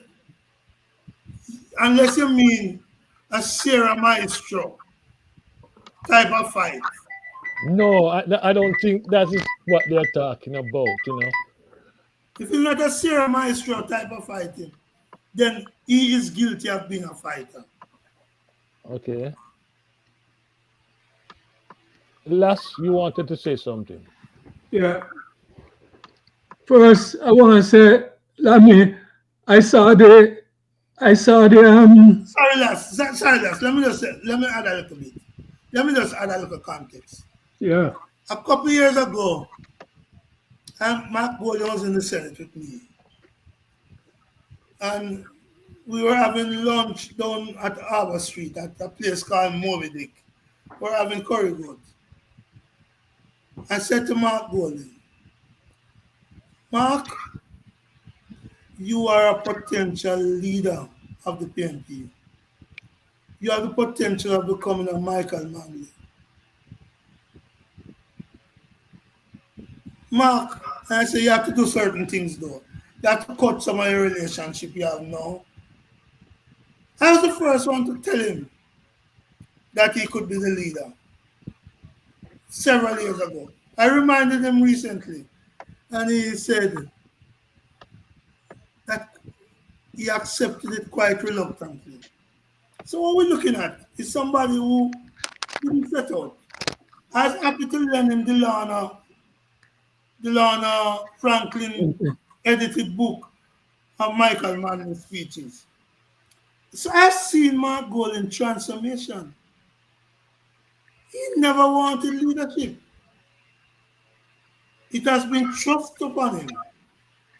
unless you mean a Sierra Maestro type of fight. No, I don't think that is what they're talking about. If it's not a Sierra Maestro type of fighting, then he is guilty of being a fighter. Okay. Lass, you wanted to say something. Yeah. First, I want to say, Lamy, I saw the, I saw the, Sorry, lass. Let me add a little bit. Let me just add a little context. yeah, A couple years ago, Mark Golding was in the Senate with me. And we were having lunch down at Harbour Street at a place called Moby Dick. We were having curry goat. I said to Mark Golding, Mark, you are a potential leader of the PNP. you have the potential of becoming a Michael Manley. Mark, I say you have to do certain things though. You have to cut some of your relationship you have now. I was the first one to tell him that he could be the leader several years ago. I reminded him recently, and he said that he accepted it quite reluctantly. So what we're looking at is somebody who didn't set out. I was happy to lend him Delana Franklin Okay. edited book of Michael Manning's speeches. So I've seen Mark goal in transformation. He never wanted leadership. It has been thrust upon him,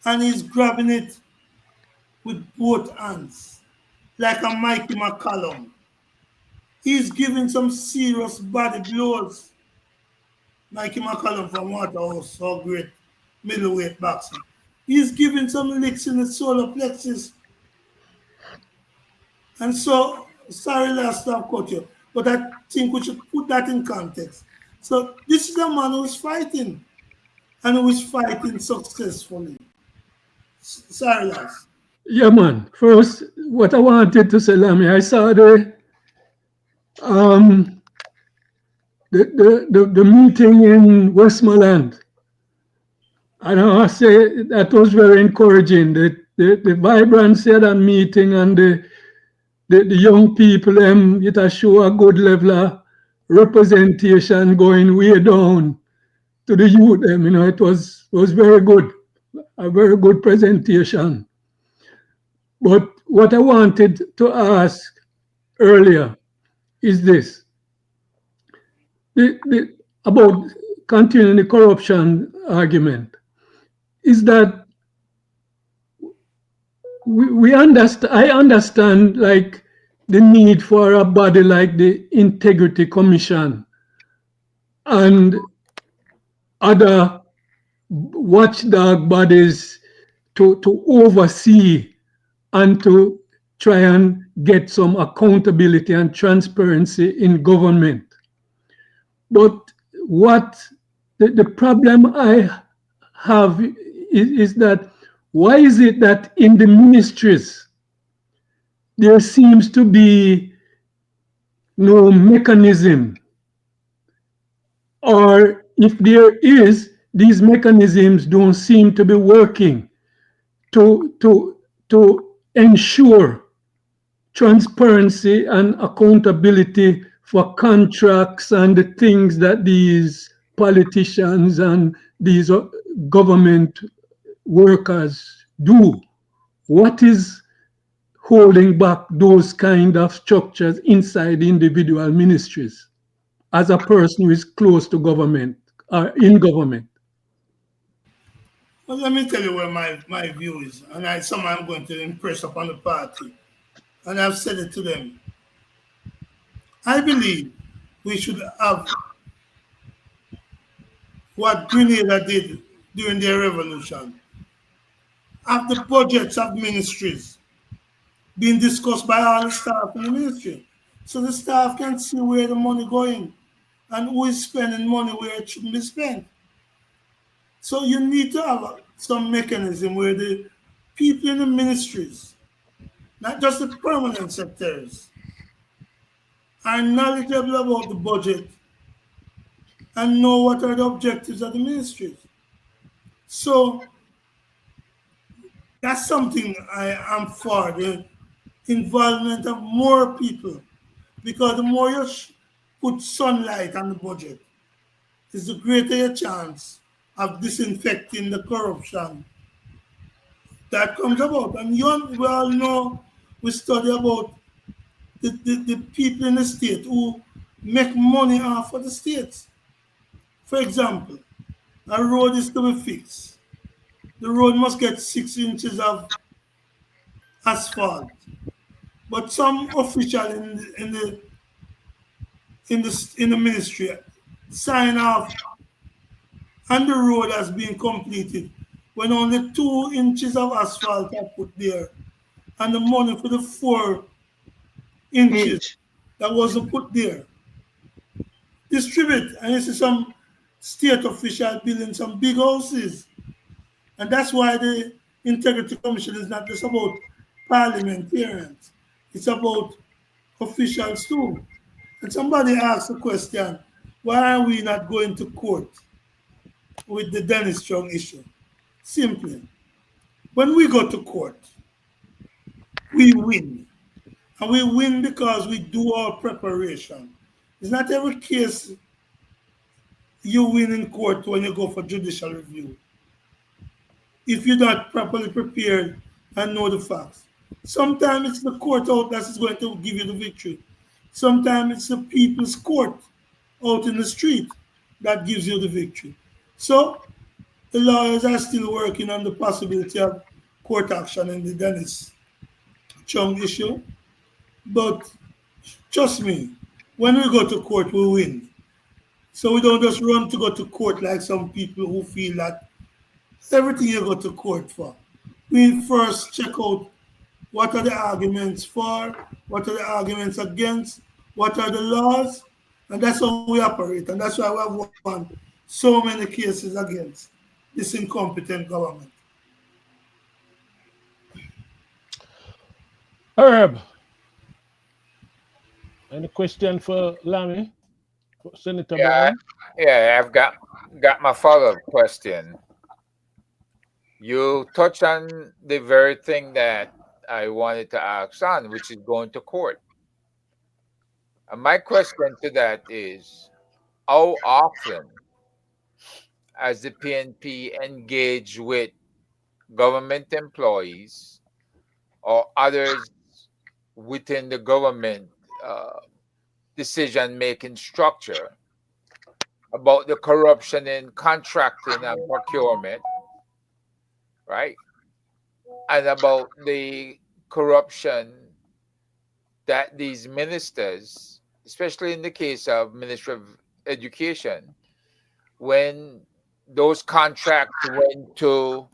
and he's grabbing it with both hands, like a Mikey McCallum. He's giving some serious body blows. Mikey McCallum from Waterhouse, so great middleweight boxing. He's giving some licks in the solar plexus. And so, sorry last time I cut you, but I think we should put that in context. So this is a man who is fighting, and who is fighting successfully. Sorry last. Yeah, man. First, what I wanted to say, Lamy, I saw um the meeting in Westmoreland. And I must say that was very encouraging. The vibrancy of that meeting and the young people, it has show a good level of representation going way down to the youth. It was very good, a very good presentation. But what I wanted to ask earlier is this: about continuing the corruption argument. Is that we understand? I understand like the need for a body like the Integrity Commission and other watchdog bodies to oversee and to try and get some accountability and transparency in government. But what the problem I have is that why is it that in the ministries there seems to be no mechanism, or if there is, these mechanisms don't seem to be working to ensure transparency and accountability for contracts and the things that these politicians and these government workers do. What is holding back those kind of structures inside individual ministries as a person who is close to government or in government? Well, let me tell you where my view is, and some I'm going to impress upon the party. And I've said it to them. I believe we should have what Grenada did during their revolution. Have the budgets of ministries being discussed by all the staff in the ministry. So the staff can see where the money going and who is spending money where it shouldn't be spent. So you need to have some mechanism where the people in the ministries, not just the permanent secretaries, are knowledgeable about the budget and know what are the objectives of the ministries. So that's something I am for, the involvement of more people, because the more you put sunlight on the budget, is the greater your chance of disinfecting the corruption that comes about. And we all know, we study about the people in the state who make money off of the states. For example, a road is to be fixed. The road must get 6 inches of asphalt. But some official in the ministry sign off and the road has been completed when only 2 inches of asphalt are put there and the money for the 4 inches Inch. that wasn't put there. Distribute. And you see some state official building some big houses. And that's why the Integrity Commission is not just about parliamentarians, it's about officials too. And somebody asked a question, why are we not going to court with the Dennis Strong issue? Simply, when we go to court, we win. And we win because we do our preparation. It's not every case you win in court when you go for judicial review if you're not properly prepared and know the facts. Sometimes it's the court out that is going to give you the victory. Sometimes it's the people's court out in the street that gives you the victory. So the lawyers are still working on the possibility of court action in the Dennis Chung issue. But trust me, when we go to court, we win. So we don't just run to go to court like some people who feel that everything you go to court for. We first check out what are the arguments for, what are the arguments against, what are the laws, and that's how we operate. And that's why we have won so many cases against this incompetent government. Herb, any question for Lammy? Senator Yeah, Brown? yeah, I've got my follow-up question. You touched on the very thing that I wanted to ask on, which is going to court. And my question to that is, how often has the PNP engaged with government employees or others within the government uh, decision-making structure about the corruption in contracting and procurement, right? And about the corruption that these ministers, especially in the case of Ministry of Education, when those contracts went to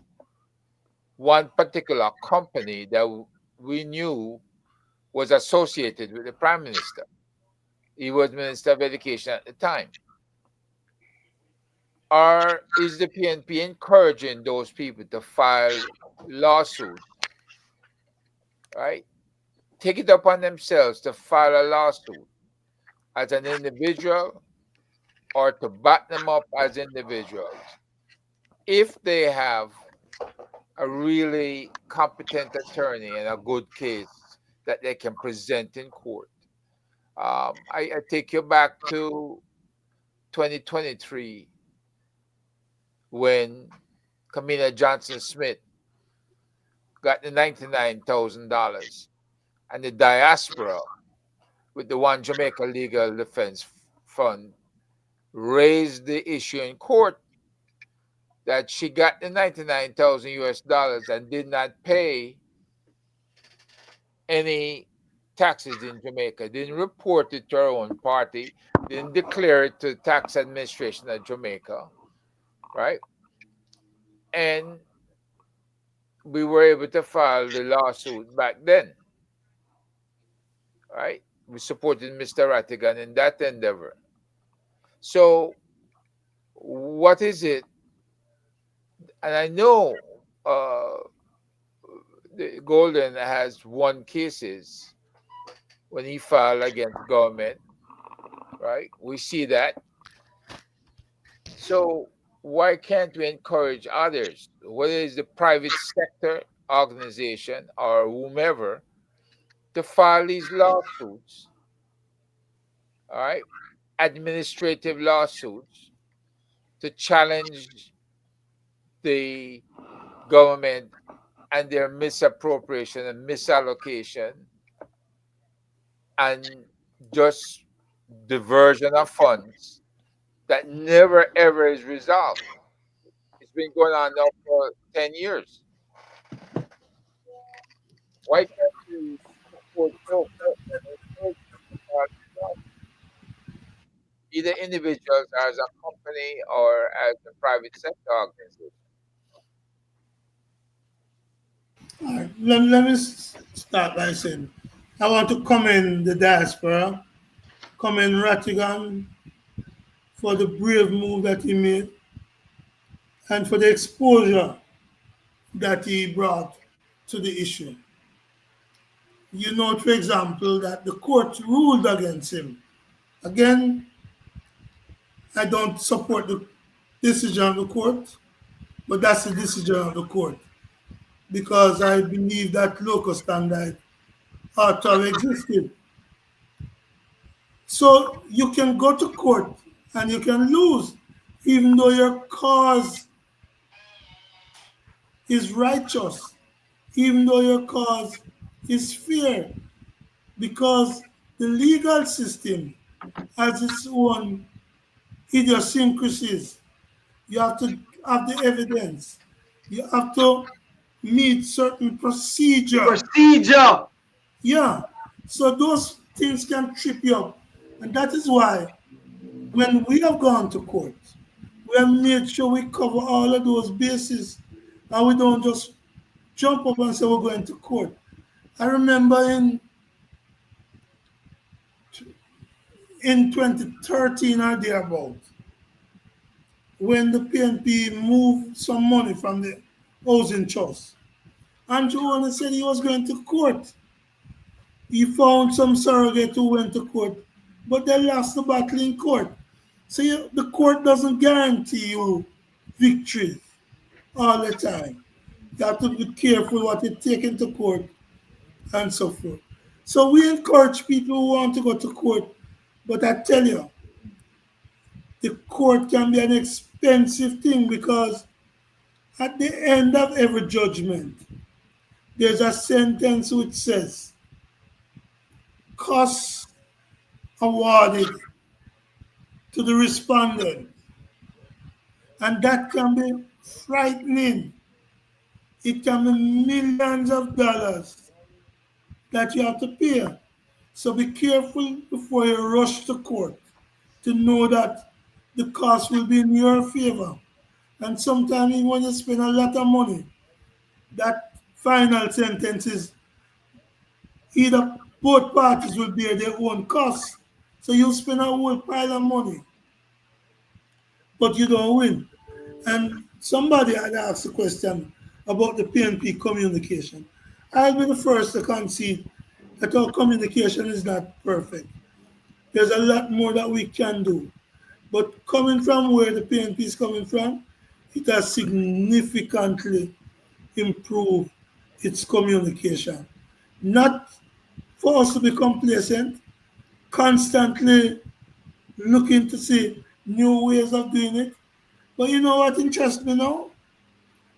one particular company that we knew was associated with the Prime Minister. He was Minister of Education at the time. Or is the PNP encouraging those people to file lawsuits, right? Take it upon themselves to file a lawsuit as an individual or to back them up as individuals if they have a really competent attorney and a good case that they can present in court. I take you back to 2023 when Kamina Johnson Smith got the $99,000 and the diaspora with the One Jamaica Legal Defense Fund raised the issue in court that she got the 99,000 US dollars and did not pay any taxes in Jamaica, didn't report it to her own party, didn't declare it to the tax administration of Jamaica, right? And we were able to file the lawsuit back then, right? We supported Mr. Rattigan in that endeavor. So, what is it? And I know the Golden has won cases when he filed against government, right? We see that. So why can't we encourage others, whether it's the private sector organization or whomever, to file these lawsuits, all right, administrative lawsuits, to challenge the government and their misappropriation and misallocation and just diversion of funds that never ever is resolved. It's been going on now for 10 years. Why can't we support both and encourage either individuals as a company or as a private sector organization? All right, let me start by saying I want to commend the diaspora commend Rattigan for the brave move that he made and for the exposure that he brought to the issue. You note, for example, that the court ruled against him. Again, I don't support the decision of the court, but that's the decision of the court because I believe that local standard ought to have existed. So you can go to court and you can lose, even though your cause is righteous, even though your cause is fair, because the legal system has its own idiosyncrasies. You have to have the evidence. You have to meet certain procedure. Procedure. Yeah. So those things can trip you up. And that is why when we have gone to court, we have made sure we cover all of those bases and we don't just jump up and say we're going to court. I remember in 2013 or thereabout, when the PNP moved some money from the housing trust. Andrew Warner said he was going to court. He found some surrogate who went to court, but they lost the battle in court. So the court doesn't guarantee you victory all the time. You have to be careful what you take into court and so forth. So we encourage people who want to go to court, but I tell you, the court can be an expensive thing because at the end of every judgment, there's a sentence which says, costs awarded to the respondent. And that can be frightening. It can be millions of dollars that you have to pay. So be careful before you rush to court to know that the cost will be in your favor. And sometimes when you spend a lot of money, that final sentence is either both parties will bear their own costs. So you spend a whole pile of money, but you don't win. And somebody had asked a question about the PNP communication. I'll be the first to concede that our communication is not perfect. There's a lot more that we can do. But coming from where the PNP is coming from, it has significantly improved its communication. Not for us to be complacent, constantly looking to see new ways of doing it. But you know what interests me now?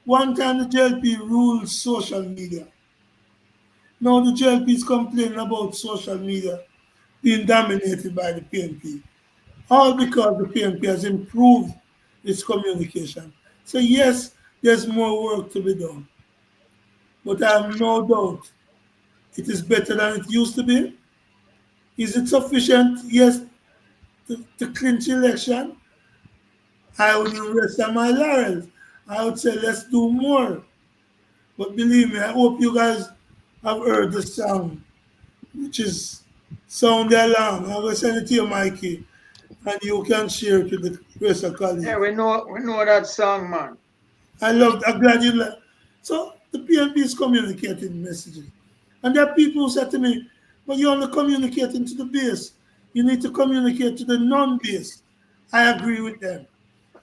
One time the JLP ruled social media. Now the JLP is complaining about social media being dominated by the PNP. All because the PNP has improved its communication. So yes, there's more work to be done. But I have no doubt it is better than it used to be. Is it sufficient? Yes, to clinch election. I wouldn't rest on my laurels. I would say let's do more. But believe me, I hope you guys have heard the song, which is Sound the Alarm. I will send it to you, Mikey, and you can share it with the rest of Yeah, colleagues. we know that song, man. I'm glad you like. So the PNP is communicating messages. And there are people who said to me, but you're only communicating to the base. You need to communicate to the non-base. I agree with them.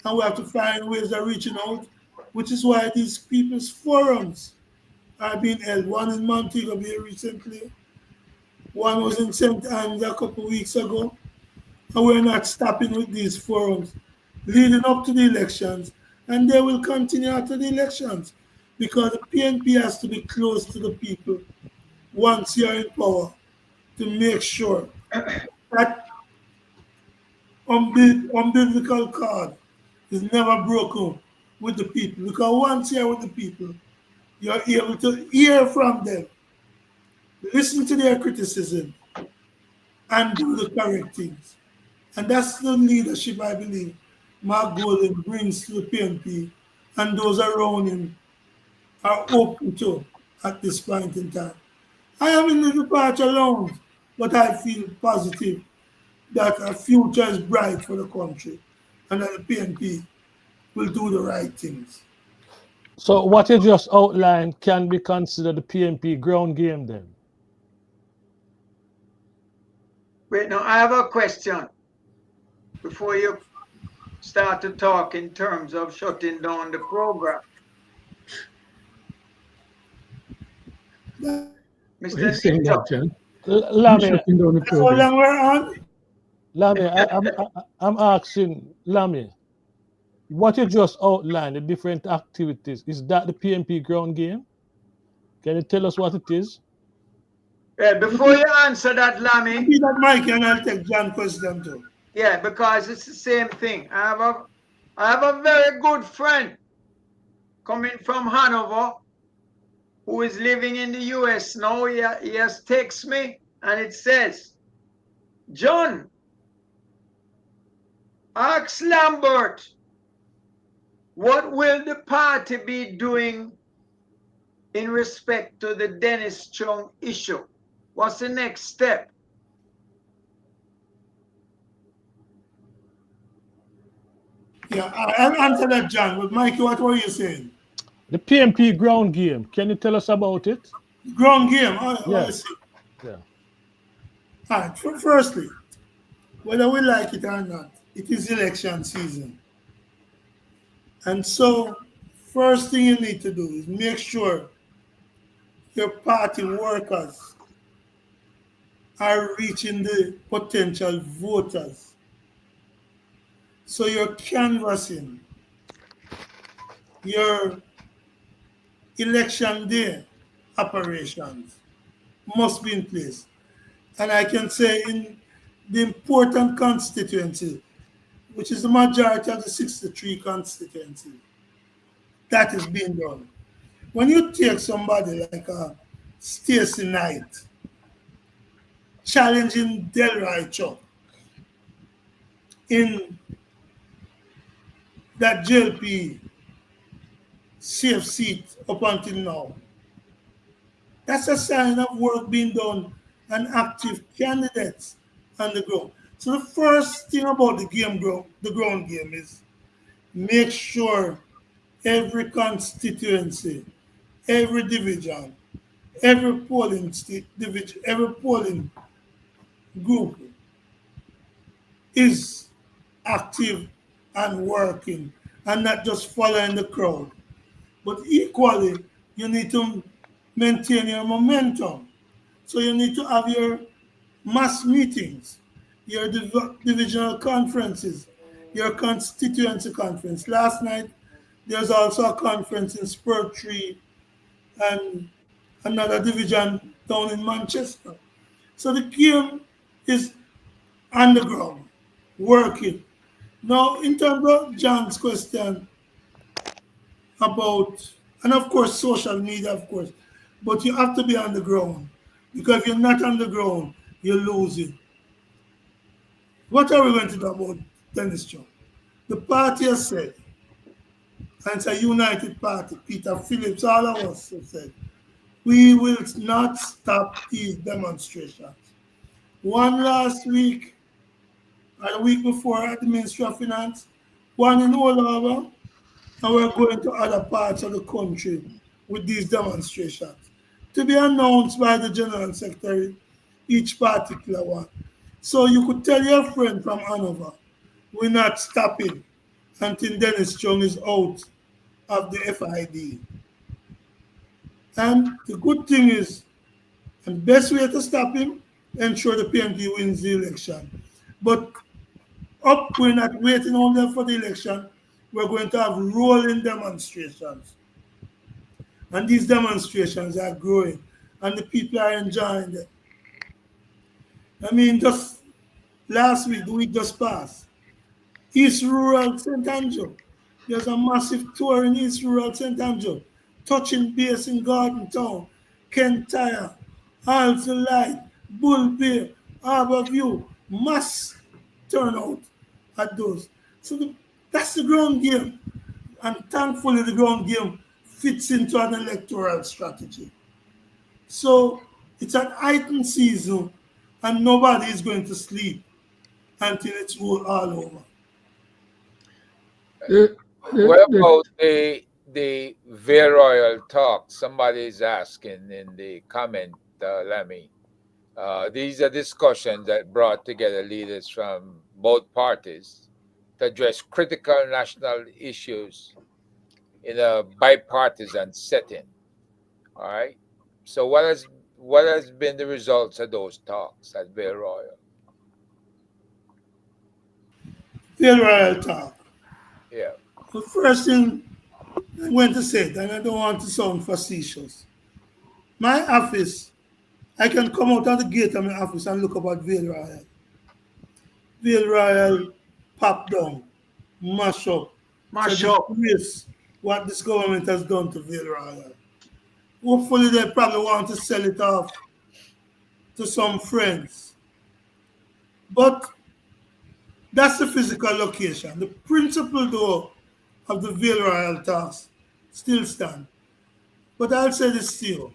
And we have to find ways of reaching out, which is why these people's forums are being held. One in Montego Bay recently, one was in St. Anne's a couple of weeks ago. And we're not stopping with these forums leading up to the elections, and they will continue after the elections because the PNP has to be close to the people once you're in power to make sure that umbilical cord is never broken with the people. Because once you're with the people, you're able to hear from them, listen to their criticism, and do the correct things. And that's the leadership I believe Mark Golden brings to the PNP, and those around him are open to at this point in time. I am in the departure lounge, but I feel positive that a future is bright for the country and that the PNP will do the right things. So what you just outlined can be considered the PNP ground game then. Wait, now I have a question before you start to talk in terms of shutting down the program. What are you Mr. saying Nito, that, John? Who's Lamy, shutting down the That's how program? long we're on. Lamy, I'm asking Lamy, what you just outlined, the different activities, is that the PNP ground game? Can you tell us what it is? yeah, before you answer that, I'll Lammy, be that Mike and I'll take John question too. yeah, because it's the same thing. I have a very good friend coming from Hanover who is living in the US now. He has texted me and it says, John, ask Lambert, what will the party be doing in respect to the Dennis Chung issue? What's the next step? Yeah, I'll answer that, John. But Mikey, what were you saying? The PNP ground game. Can you tell us about it? Ground game. I Yes. see. Yeah. All right. Firstly, whether we like it or not, it is election season. And so, first thing you need to do is make sure your party workers are reaching the potential voters. So, you're canvassing your election day operations must be in place. And I can say in the important constituency, which is the majority of the 63 constituencies, that is being done. When you take somebody like a Stacey Knight challenging Delroy Chuck in that JLP safe seat up until now, that's a sign of work being done and active candidates on the ground. So the first thing about the ground game is make sure every constituency, every division, every division, every polling group is active and working and not just following the crowd. But equally, you need to maintain your momentum. So you need to have your mass meetings, your divisional conferences, your constituency conference. Last night, there's also a conference in Spur 3 and another division down in Manchester. So the game is on the ground, working. Now, in terms of John's question about, and of course, social media, of course, but you have to be on the ground because if you're not on the ground, you lose it. What are we going to do about Dennis Chung? The party has said, and it's a united party, Peter Phillips, all of us have said, we will not stop these demonstrations. One last week, a week before at the Ministry of Finance, one in all over, and we're going to other parts of the country with these demonstrations to be announced by the General Secretary, each particular one. So you could tell your friend from Hanover, we're not stopping until Dennis Chung is out of the FID. And the good thing is, and the best way to stop him, ensure the PNP wins the election. But we're not waiting only for the election. We're going to have rolling demonstrations. And these demonstrations are growing, and the people are enjoying them. I mean, just last week, the week just passed, East Rural St. Andrew. There's a massive tour in East Rural St. Andrew, touching base in Garden Town, Kentire, Halsey Light, Bull Bay, Harbour View, mass turnout at those. So that's the ground game. And thankfully, the ground game fits into an electoral strategy. So it's an heightened season, and nobody is going to sleep. until it's all over. The, What the, about the Veil Royal talk? Somebody is asking in the comment, Lemmy. These are discussions that brought together leaders from both parties to address critical national issues in a bipartisan setting. All right. So what has been the results of those talks at Veil Royal? Feel royal talk. Yeah. The first thing I'm going to say, and I don't want to sound facetious. My office, I can come out of the gate of my office and look up at Vale Royal. Vale Royal pop down, mash up. It's a Mash up. disgrace what this government has done to Vale Royal. Hopefully they probably want to sell it off to some friends. But that's the physical location. The principle though of the Vale Royal tax still stand. But I'll say this to you.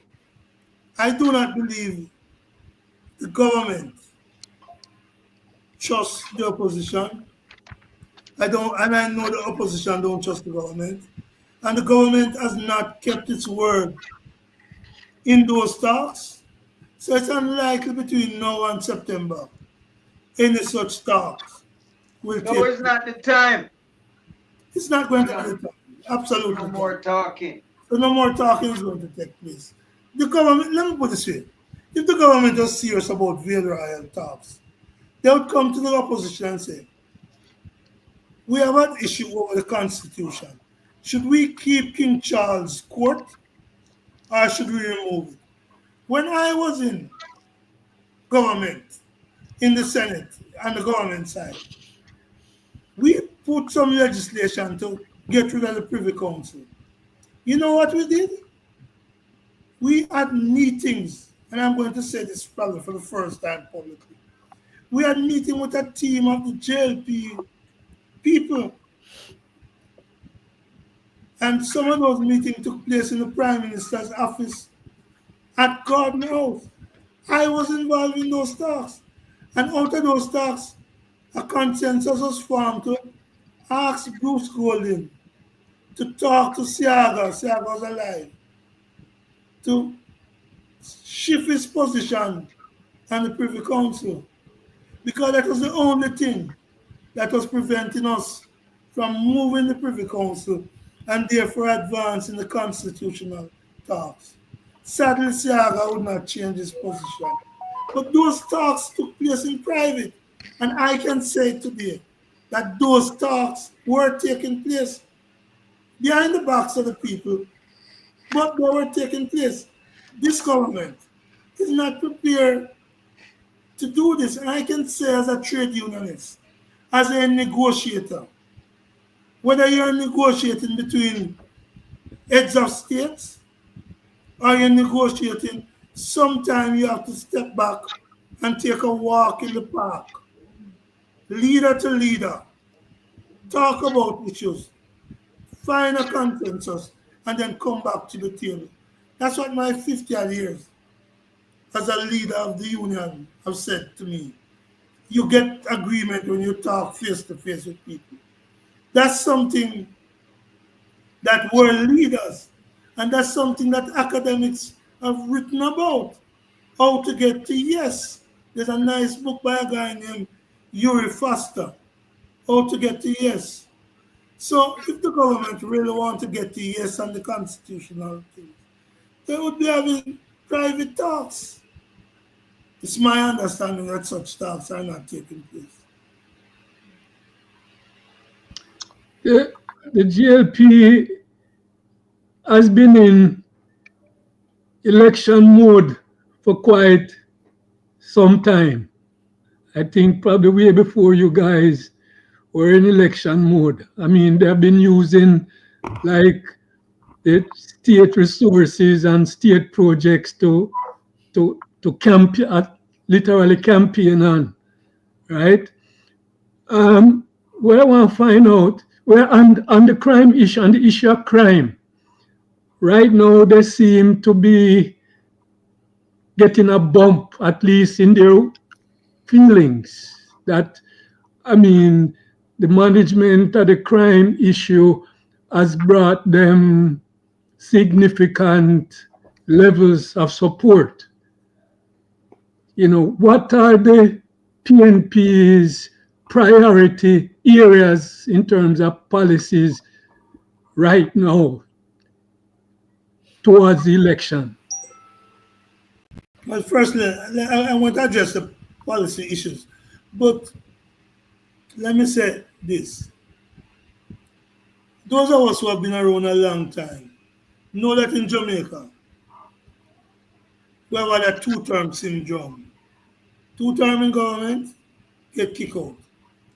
I do not believe the government trusts the opposition. I don't, and I know the opposition don't trust the government. And the government has not kept its word in those talks. So it's unlikely between now and September any such talks will No, take it's place. not the time. It's not going to be No, the time. Absolutely no not. more talking. So no more talking is going to take place. The government, let me put it this way. If the government was serious about Vale Royal talks, they would come to the opposition and say, we have an issue over the Constitution. Should we keep King Charles Court or should we remove it? When I was in government, in the Senate, on the government side, we put some legislation to get rid of the Privy Council. You know what we did? We had meetings, and I'm going to say this probably for the first time publicly. We had meeting with a team of the JLP people, and some of those meetings took place in the Prime Minister's office at God knows. I was involved in those talks. And out of those talks, a consensus was formed to ask Bruce Golding to talk to Siaga, Siaga was alive, to shift his position on the Privy Council. Because that was the only thing that was preventing us from moving the Privy Council and therefore advancing the constitutional talks. Sadly, Siaga would not change his position. But those talks took place in private. And I can say today that those talks were taking place behind the backs of the people, but they were taking place. This government is not prepared to do this. And I can say as a trade unionist, as a negotiator, whether you're negotiating between heads of states or you're negotiating, sometimes you have to step back and take a walk in the park, leader to leader, talk about issues, find a consensus, and then come back to the table. That's what my 50 years as a leader of the union have said to me. You get agreement when you talk face to face with people. That's something that world leaders, and that's something that academics have written about. How to get to yes. There's a nice book by a guy named Yuri Foster, How to Get to Yes. So if the government really want to get to yes on the constitutional things, they would be having private talks. It's my understanding that such talks are not taking place. the GLP has been in election mode for quite some time. I think probably way before you guys were in election mode. I mean, they've been using like the state resources and state projects to literally campaign on, right? What I want to find out, where on the crime issue, on the issue of crime, right now they seem to be getting a bump, at least in their feelings, that I mean, the management of the crime issue has brought them significant levels of support. What are the PNP's priority areas in terms of policies right now towards the election? Well, firstly, I want to address the policy issues. But let me say this. Those of us who have been around a long time know that in Jamaica, we have had a two-term syndrome. Two-term in government, get kicked out.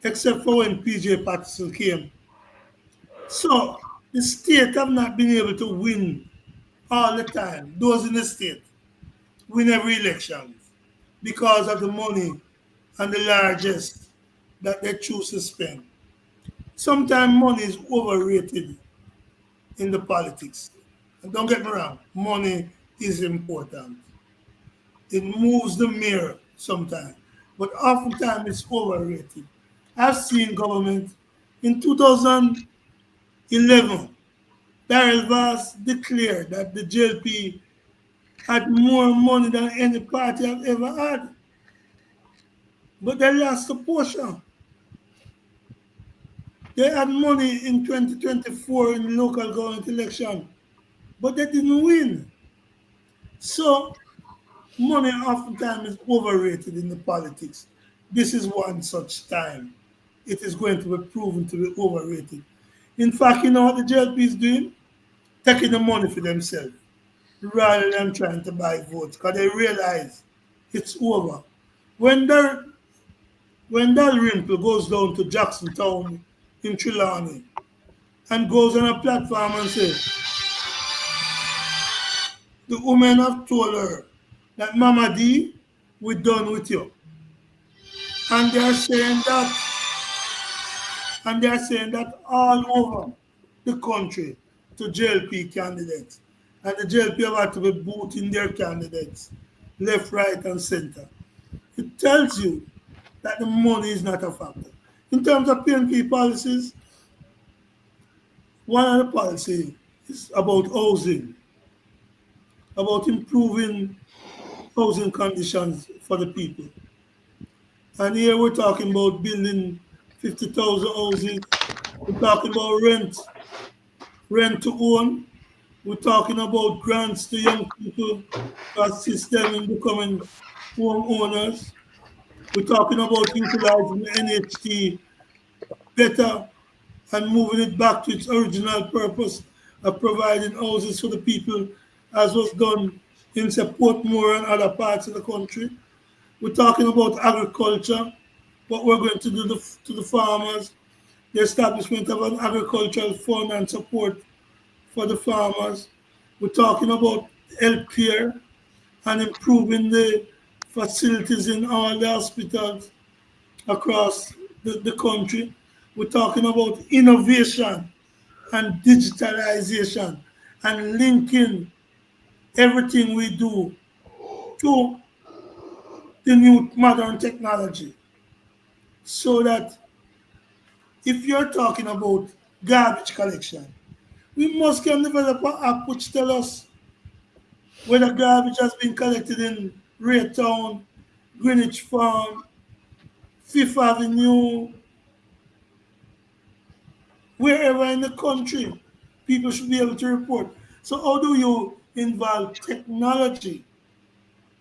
Except for when PJ Patterson came. So the state have not been able to win all the time. Those in the state win every election because of the money and the largesse that they choose to spend. Sometimes money is overrated in the politics. And don't get me wrong, money is important. It moves the mirror sometimes, but oftentimes it's overrated. I've seen government in 2011, Daryl Voss declared that the JLP had more money than any party I've ever had, but they lost the portion. They had money in 2024 in the local government election, but they didn't win. So money oftentimes is overrated in the politics. This is one such time. It is going to be proven to be overrated. In fact, you know what the JLP is doing? Taking the money for themselves rather than trying to buy votes because they realize it's over. When Dar- when Dalrymple goes down to Jackson Town in Trelawney and goes on a platform and says, the women have told her that Mama D, we're done with you. And they're saying that all over the country to JLP candidates. And the JLP have had to be booting their candidates left, right, and center. It tells you that the money is not a factor. In terms of PNP policies, one of the policies is about housing, about improving housing conditions for the people. And here we're talking about building 50,000 houses. We're talking about rent to own. We're talking about grants to young people to assist them in becoming homeowners. We're talking about utilizing the NHT better and moving it back to its original purpose of providing houses for the people, as was done in Portmore and other parts of the country. We're talking about agriculture, what we're going to do to the farmers, the establishment of an agricultural fund and support for the farmers. We're talking about healthcare and improving the facilities in all the hospitals across the country. We're talking about innovation and digitalization and linking everything we do to the new modern technology. So that if you're talking about garbage collection, we must can develop an app which tell us whether garbage has been collected in Raytown, Greenwich Farm, Fifth Avenue, wherever in the country, people should be able to report. So how do you involve technology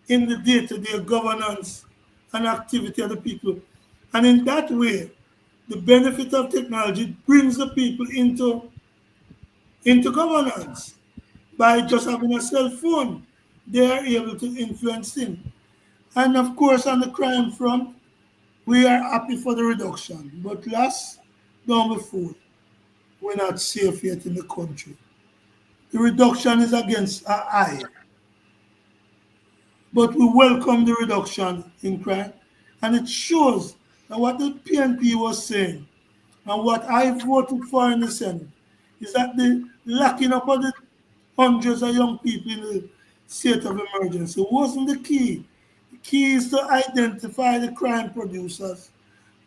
in the day-to-day governance and activity of the people? And in that way, the benefit of technology brings the people into governance. By just having a cell phone, they are able to influence things. And of course, on the crime front, we are happy for the reduction. But last, don't be fooled. We're not safe yet in the country. The reduction is against our eye. But we welcome the reduction in crime. And it shows that what the PNP was saying and what I voted for in the Senate is that the locking up of the hundreds of young people in the state of emergency wasn't the key. The key is to identify the crime producers,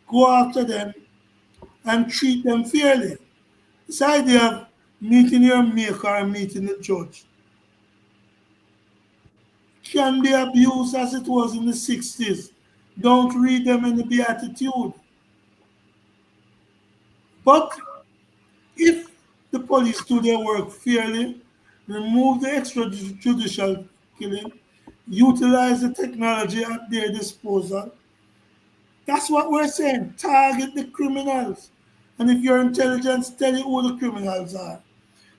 go after them and treat them fairly. This idea of meeting your maker and meeting the judge can be abused as it was in the 60s. Don't read them in the Beatitude. But if the police do their work fairly, remove the extrajudicial killing, utilize the technology at their disposal, that's what we're saying. Target the criminals. And if your intelligence tell you who the criminals are,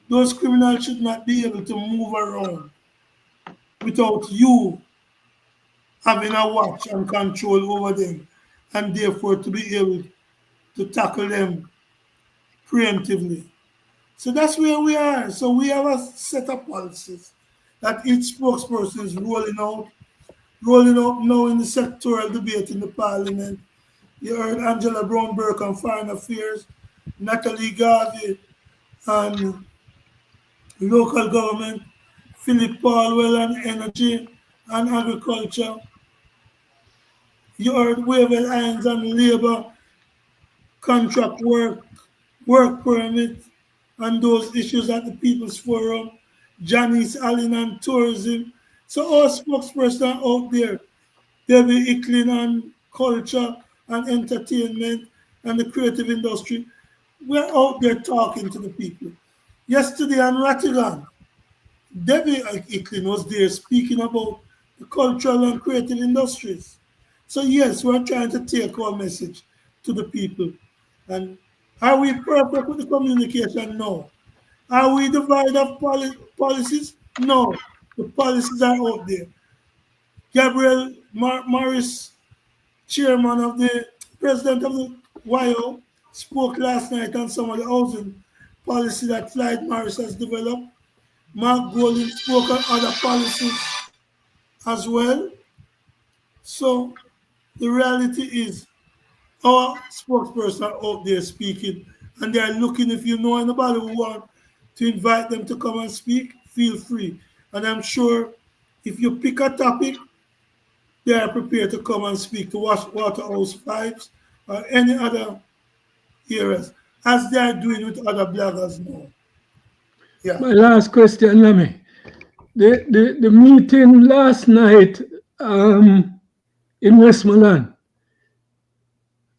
those criminals should not be able to move around without you having a watch and control over them, and therefore to be able to tackle them preemptively. So that's where we are. So we have a set of policies that each spokesperson is rolling out now in the sectoral debate in the parliament. You heard Angela Brown Burke on Foreign Affairs, Natalie Garvey on local government, Philip Paulwell on energy and agriculture. You heard Wavell Irons on labor, contract work, work permit, and those issues at the People's Forum, Janice Allen on tourism. So all spokespersons are out there. Debbie Icklin on culture and entertainment and the creative industry. We're out there talking to the people. Yesterday on Ratigan, Debbie Icklin was there speaking about the cultural and creative industries. So yes, we're trying to take our message to the people. And are we perfect with the communication? No. Are we devoid of policies? No. The policies are out there. Gabriel Morris, chairman of the president of the YO, spoke last night on some of the housing policy that Floyd Morris has developed. Mark Golding spoke on other policies as well. So the reality is our spokespersons are out there speaking and they are looking. If you know anybody who want to invite them to come and speak, feel free. And I'm sure if you pick a topic, they are prepared to come and speak to Waterhouse Vibes or any other areas, as they are doing with other bloggers now. Yeah. My last question, Lamy. The meeting last night in Westmoreland,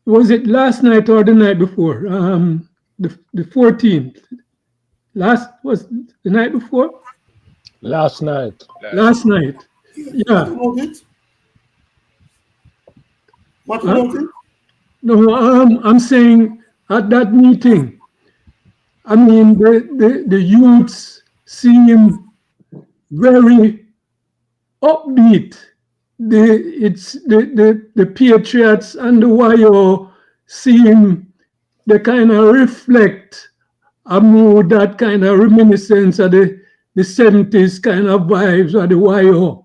was it last night or the night before? The 14th. Last was the night before? Last night. Last night. What Yeah. about it? What Huh? about it? No, I'm saying at that meeting, I mean the youths seem very upbeat. The Patriots and the YO seem they kind of reflect a mood that kind of reminiscence of the 70s kind of vibes of the YO.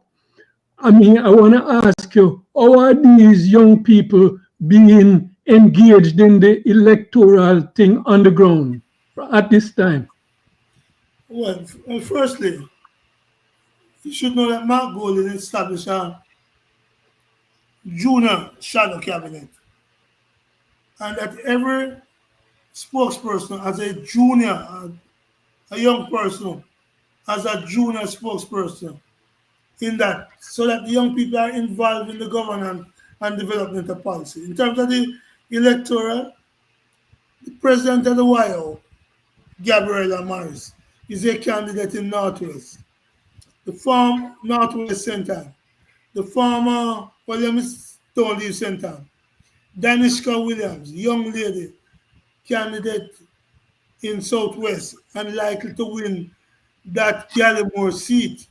I mean, I want to ask you, how are these young people being engaged in the electoral thing on the ground at this time? Well, firstly, you should know that Mark Golding established a junior shadow cabinet, and that every spokesperson as a junior, a young person, as a junior spokesperson in that, so that the young people are involved in the governance and development of policy. In terms of the electoral, the president of the YO, Gabriela Morris, is a candidate in Northwest. The former Northwest Center, the former Williams don't leave Center, Danishka Williams, young lady, candidate in Southwest and likely to win that Gallimore seat,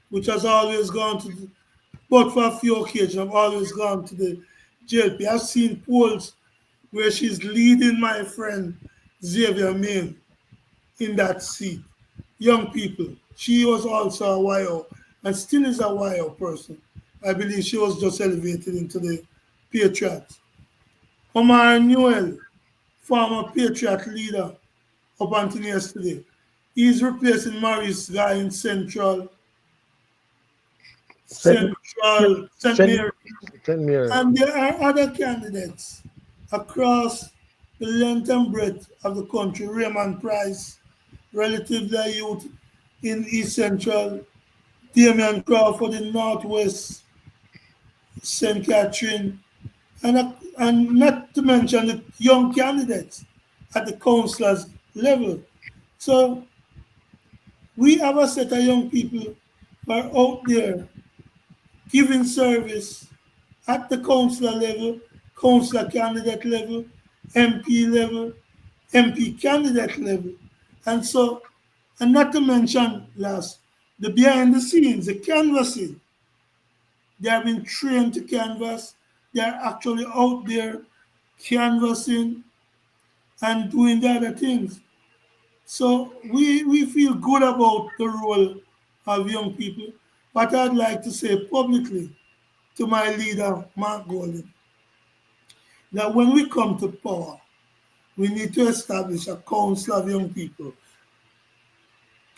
which has always gone to, but for a few occasions, I've always gone to the JLP. I've seen polls where she's leading my friend Xavier Main in that seat. Young people. She was also a YO and still is a YO person. I believe she was just elevated into the Patriots. Omar Newell, former Patriot leader up until yesterday. He's replacing Maurice Guy in Saint, St. Saint, Mary. Saint Mary. And there are other candidates across the length and breadth of the country. Raymond Price, relatively youth in East Central, Damian Crawford in Northwest, St. Catherine, and not to mention the young candidates at the councillors level. So we have a set of young people who are out there giving service at the councillor level, councillor candidate level, MP level, MP candidate level. And so, and not to mention last, the behind the scenes, the canvassing. They have been trained to canvass. They are actually out there canvassing and doing the other things. So we feel good about the role of young people. But I'd like to say publicly to my leader, Mark Golden, that when we come to power, we need to establish a council of young people,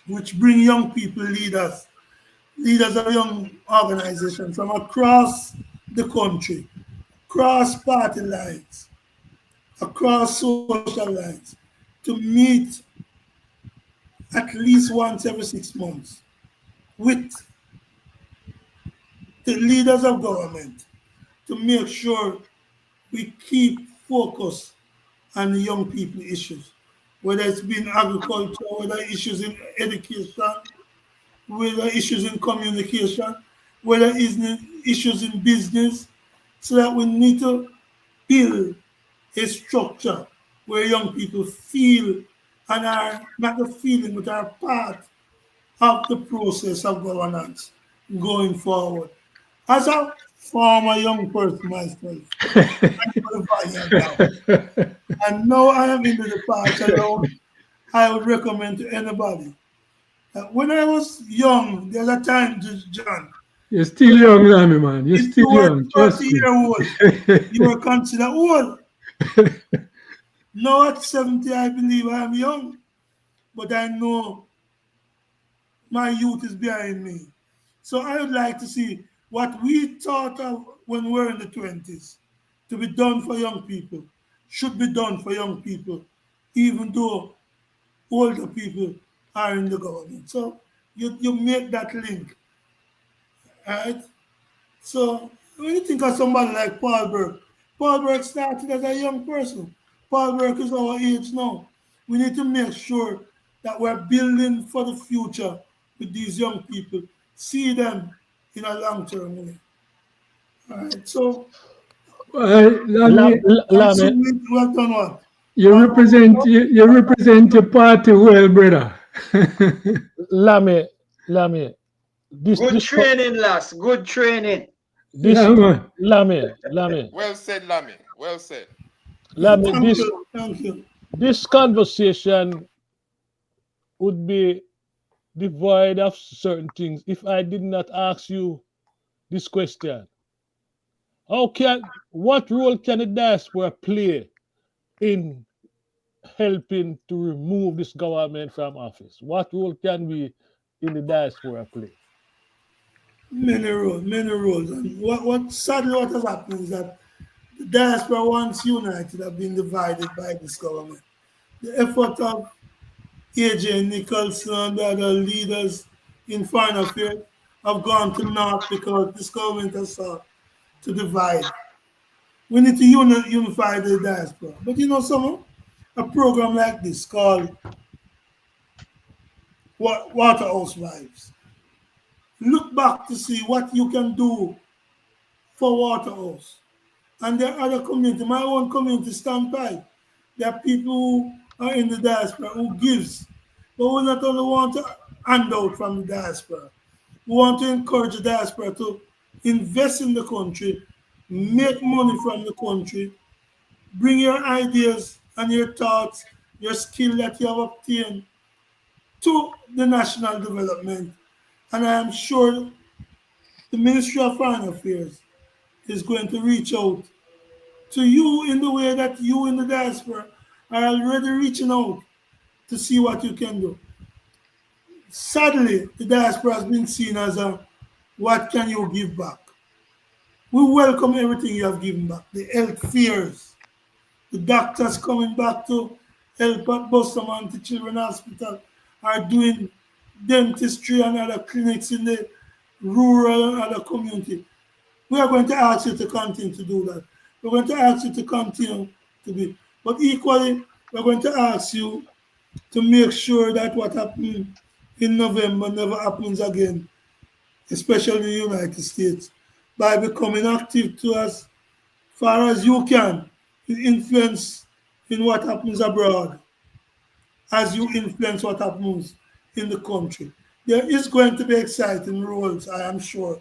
which bring young people leaders, leaders of young organizations from across the country, across party lines, across social lines, to meet at least once every 6 months with the leaders of government to make sure we keep focus on the young people issues, whether it's been agriculture, whether issues in education, whether issues in communication, whether it's issues in business, so that we need to build a structure where young people feel and are not the feeling but are part of the process of governance going forward. As a former young person myself, I am now. And now I am in the departure alone. I would recommend to anybody. When I was young, there's a time, John, You're still when young, Lammy, man. You're if still you were young. 30 Trust me. year old, you were considered old. Now at 70, I believe I am young, but I know my youth is behind me. So I would like to see what we thought of when we were in the 20s to be done for young people should be done for young people, even though older people are in the government. So you make that link, right? So when you think of somebody like Paul Burke started as a young person. Paul Burke is our age now. We need to make sure that we're building for the future with these young people, see them in a long-term way. All right. So Lammy, I'm Lame, assuming we have done what? you One more represent minute? you represent your party well, brother. Lame, Lame. This, Good this, co- training, lass. Good training. this, Yeah, man. Lame, Well said, Lammy. Well said. Yeah, Lame. thank you. Thank you. This conversation would be devoid of certain things if I did not ask you this question. What role can the diaspora play in helping to remove this government from office? What role can we in the diaspora play? Many roles. And what sadly what has happened is that the diaspora once united have been divided by this government. The effort of AJ Nicholson and the other leaders in foreign affairs have gone to naught because this government has sought to divide. We need to unify the diaspora. But you know, someone, a program like this called Waterhouse Vibes. Look back to see what you can do for Waterhouse. And there are other communities. My own community, Standpipe. There are people who are in the diaspora who gives. But we not only want to hand out from the diaspora. We want to encourage the diaspora to invest in the country, make money from the country, bring your ideas and your thoughts, your skill that you have obtained to the national development. And I am sure the Ministry of Foreign Affairs is going to reach out to you in the way that you in the diaspora are already reaching out to see what you can do. Sadly, the diaspora has been seen as a what can you give back? We welcome everything you have given back. The health fears, The doctors coming back to help at Bustamante Children's Hospital are doing dentistry and other clinics in the rural and other community. We are going to ask you to continue to do that. We're going to ask you to continue to be. But equally, we're going to ask you to make sure that what happened in November never happens again, especially in the United States, by becoming active to as far as you can in influence in what happens abroad as you influence what happens in the country. There is going to be exciting roles, I am sure,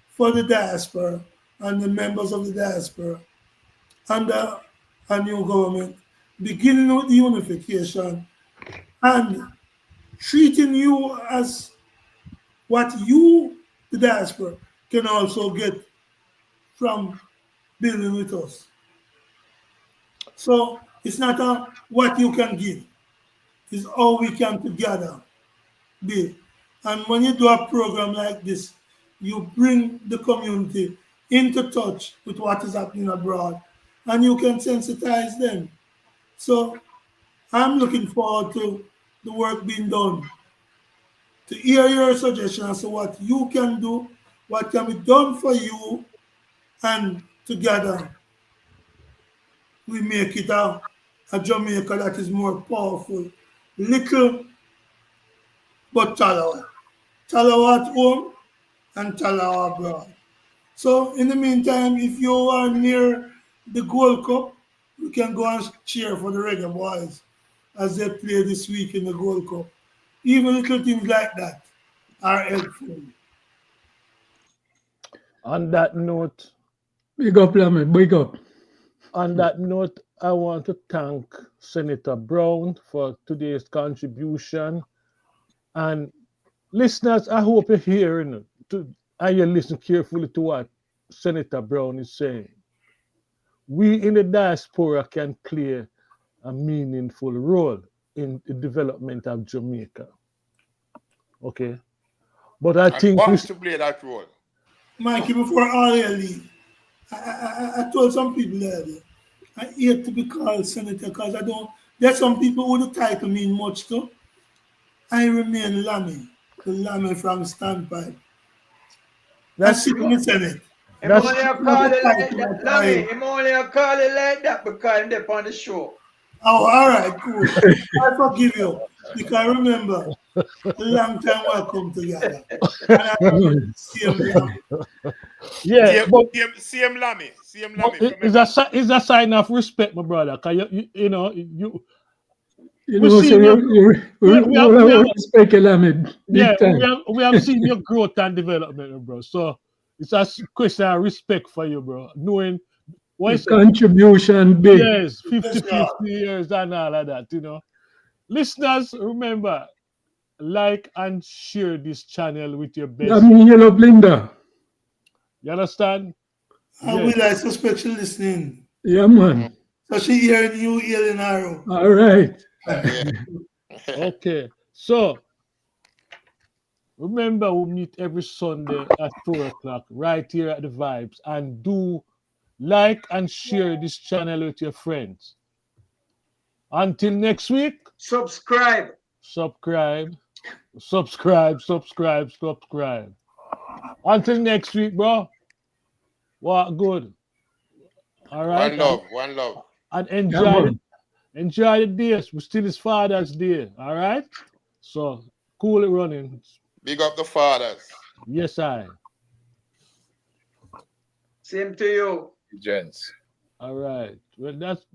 for the diaspora and the members of the diaspora under a new government, beginning with the unification and treating you as what you, the diaspora, can also get from building with us. So it's not a what you can give, it's all we can together be. And when you do a program like this, you bring the community into touch with what is happening abroad and you can sensitize them. So I'm looking forward to the work being done, to hear your suggestions as to what you can do, what can be done for you, and together we make it a Jamaica that is more powerful, little but Talawa. Talawa at home and Talawa abroad. So in the meantime, if you are near the Gold Cup, you can go and cheer for the Reggae Boys as they play this week in the Gold Cup. Even little things like that are helpful. On that note, Big up, Lammy, big up. on that note, I want to thank Senator Brown for today's contribution. And listeners, I hope you're hearing and you listen carefully to what Senator Brown is saying. We in the diaspora can play a meaningful role in the development of Jamaica. Okay. But I And think we want to play that role. Mikey, before all your leave, I told some people earlier, I hate to be called senator because I don't. There's some people who the title mean much to. I remain Lammy, the Lammy from Standpipe. I that's sit in the Senate. Him that's only a Not call the it like title that, that Lammy. I. Him only a call it like that because him there on the show. Oh, all right, cool. I forgive you because remember, a long time we come together. And I Come remain on. the same Lammy. yeah, CM but Lamy it- from it's a ever. it's a sign of respect, my brother. Cause you know You we know, so seen your we we have respect you, Lammy, yeah, big time. we have seen your growth and development, bro. So it's a question of respect for you, bro. Knowing what Your is it? contribution big. Yes, 50, Yes, God. 50 years and all of that. Listeners, remember, like and share this channel with your That best. mean you love Linda. You understand? I Yes. will, I suspect she listening. Yeah, man. So she hearing you yelling arrow. All right. Yeah. Okay. So remember, we meet every Sunday at 4 o'clock right here at the Vibes. And do like and share this channel with your friends. Until next week, Subscribe. subscribe, subscribe. Until next week, bro. What good. All right. One love, one love. And Yeah, man. enjoy the days. We still his Father's Day. All right. So cool it running. Big up the fathers. Yes, I. Same to you. Gents. All right. Well, that's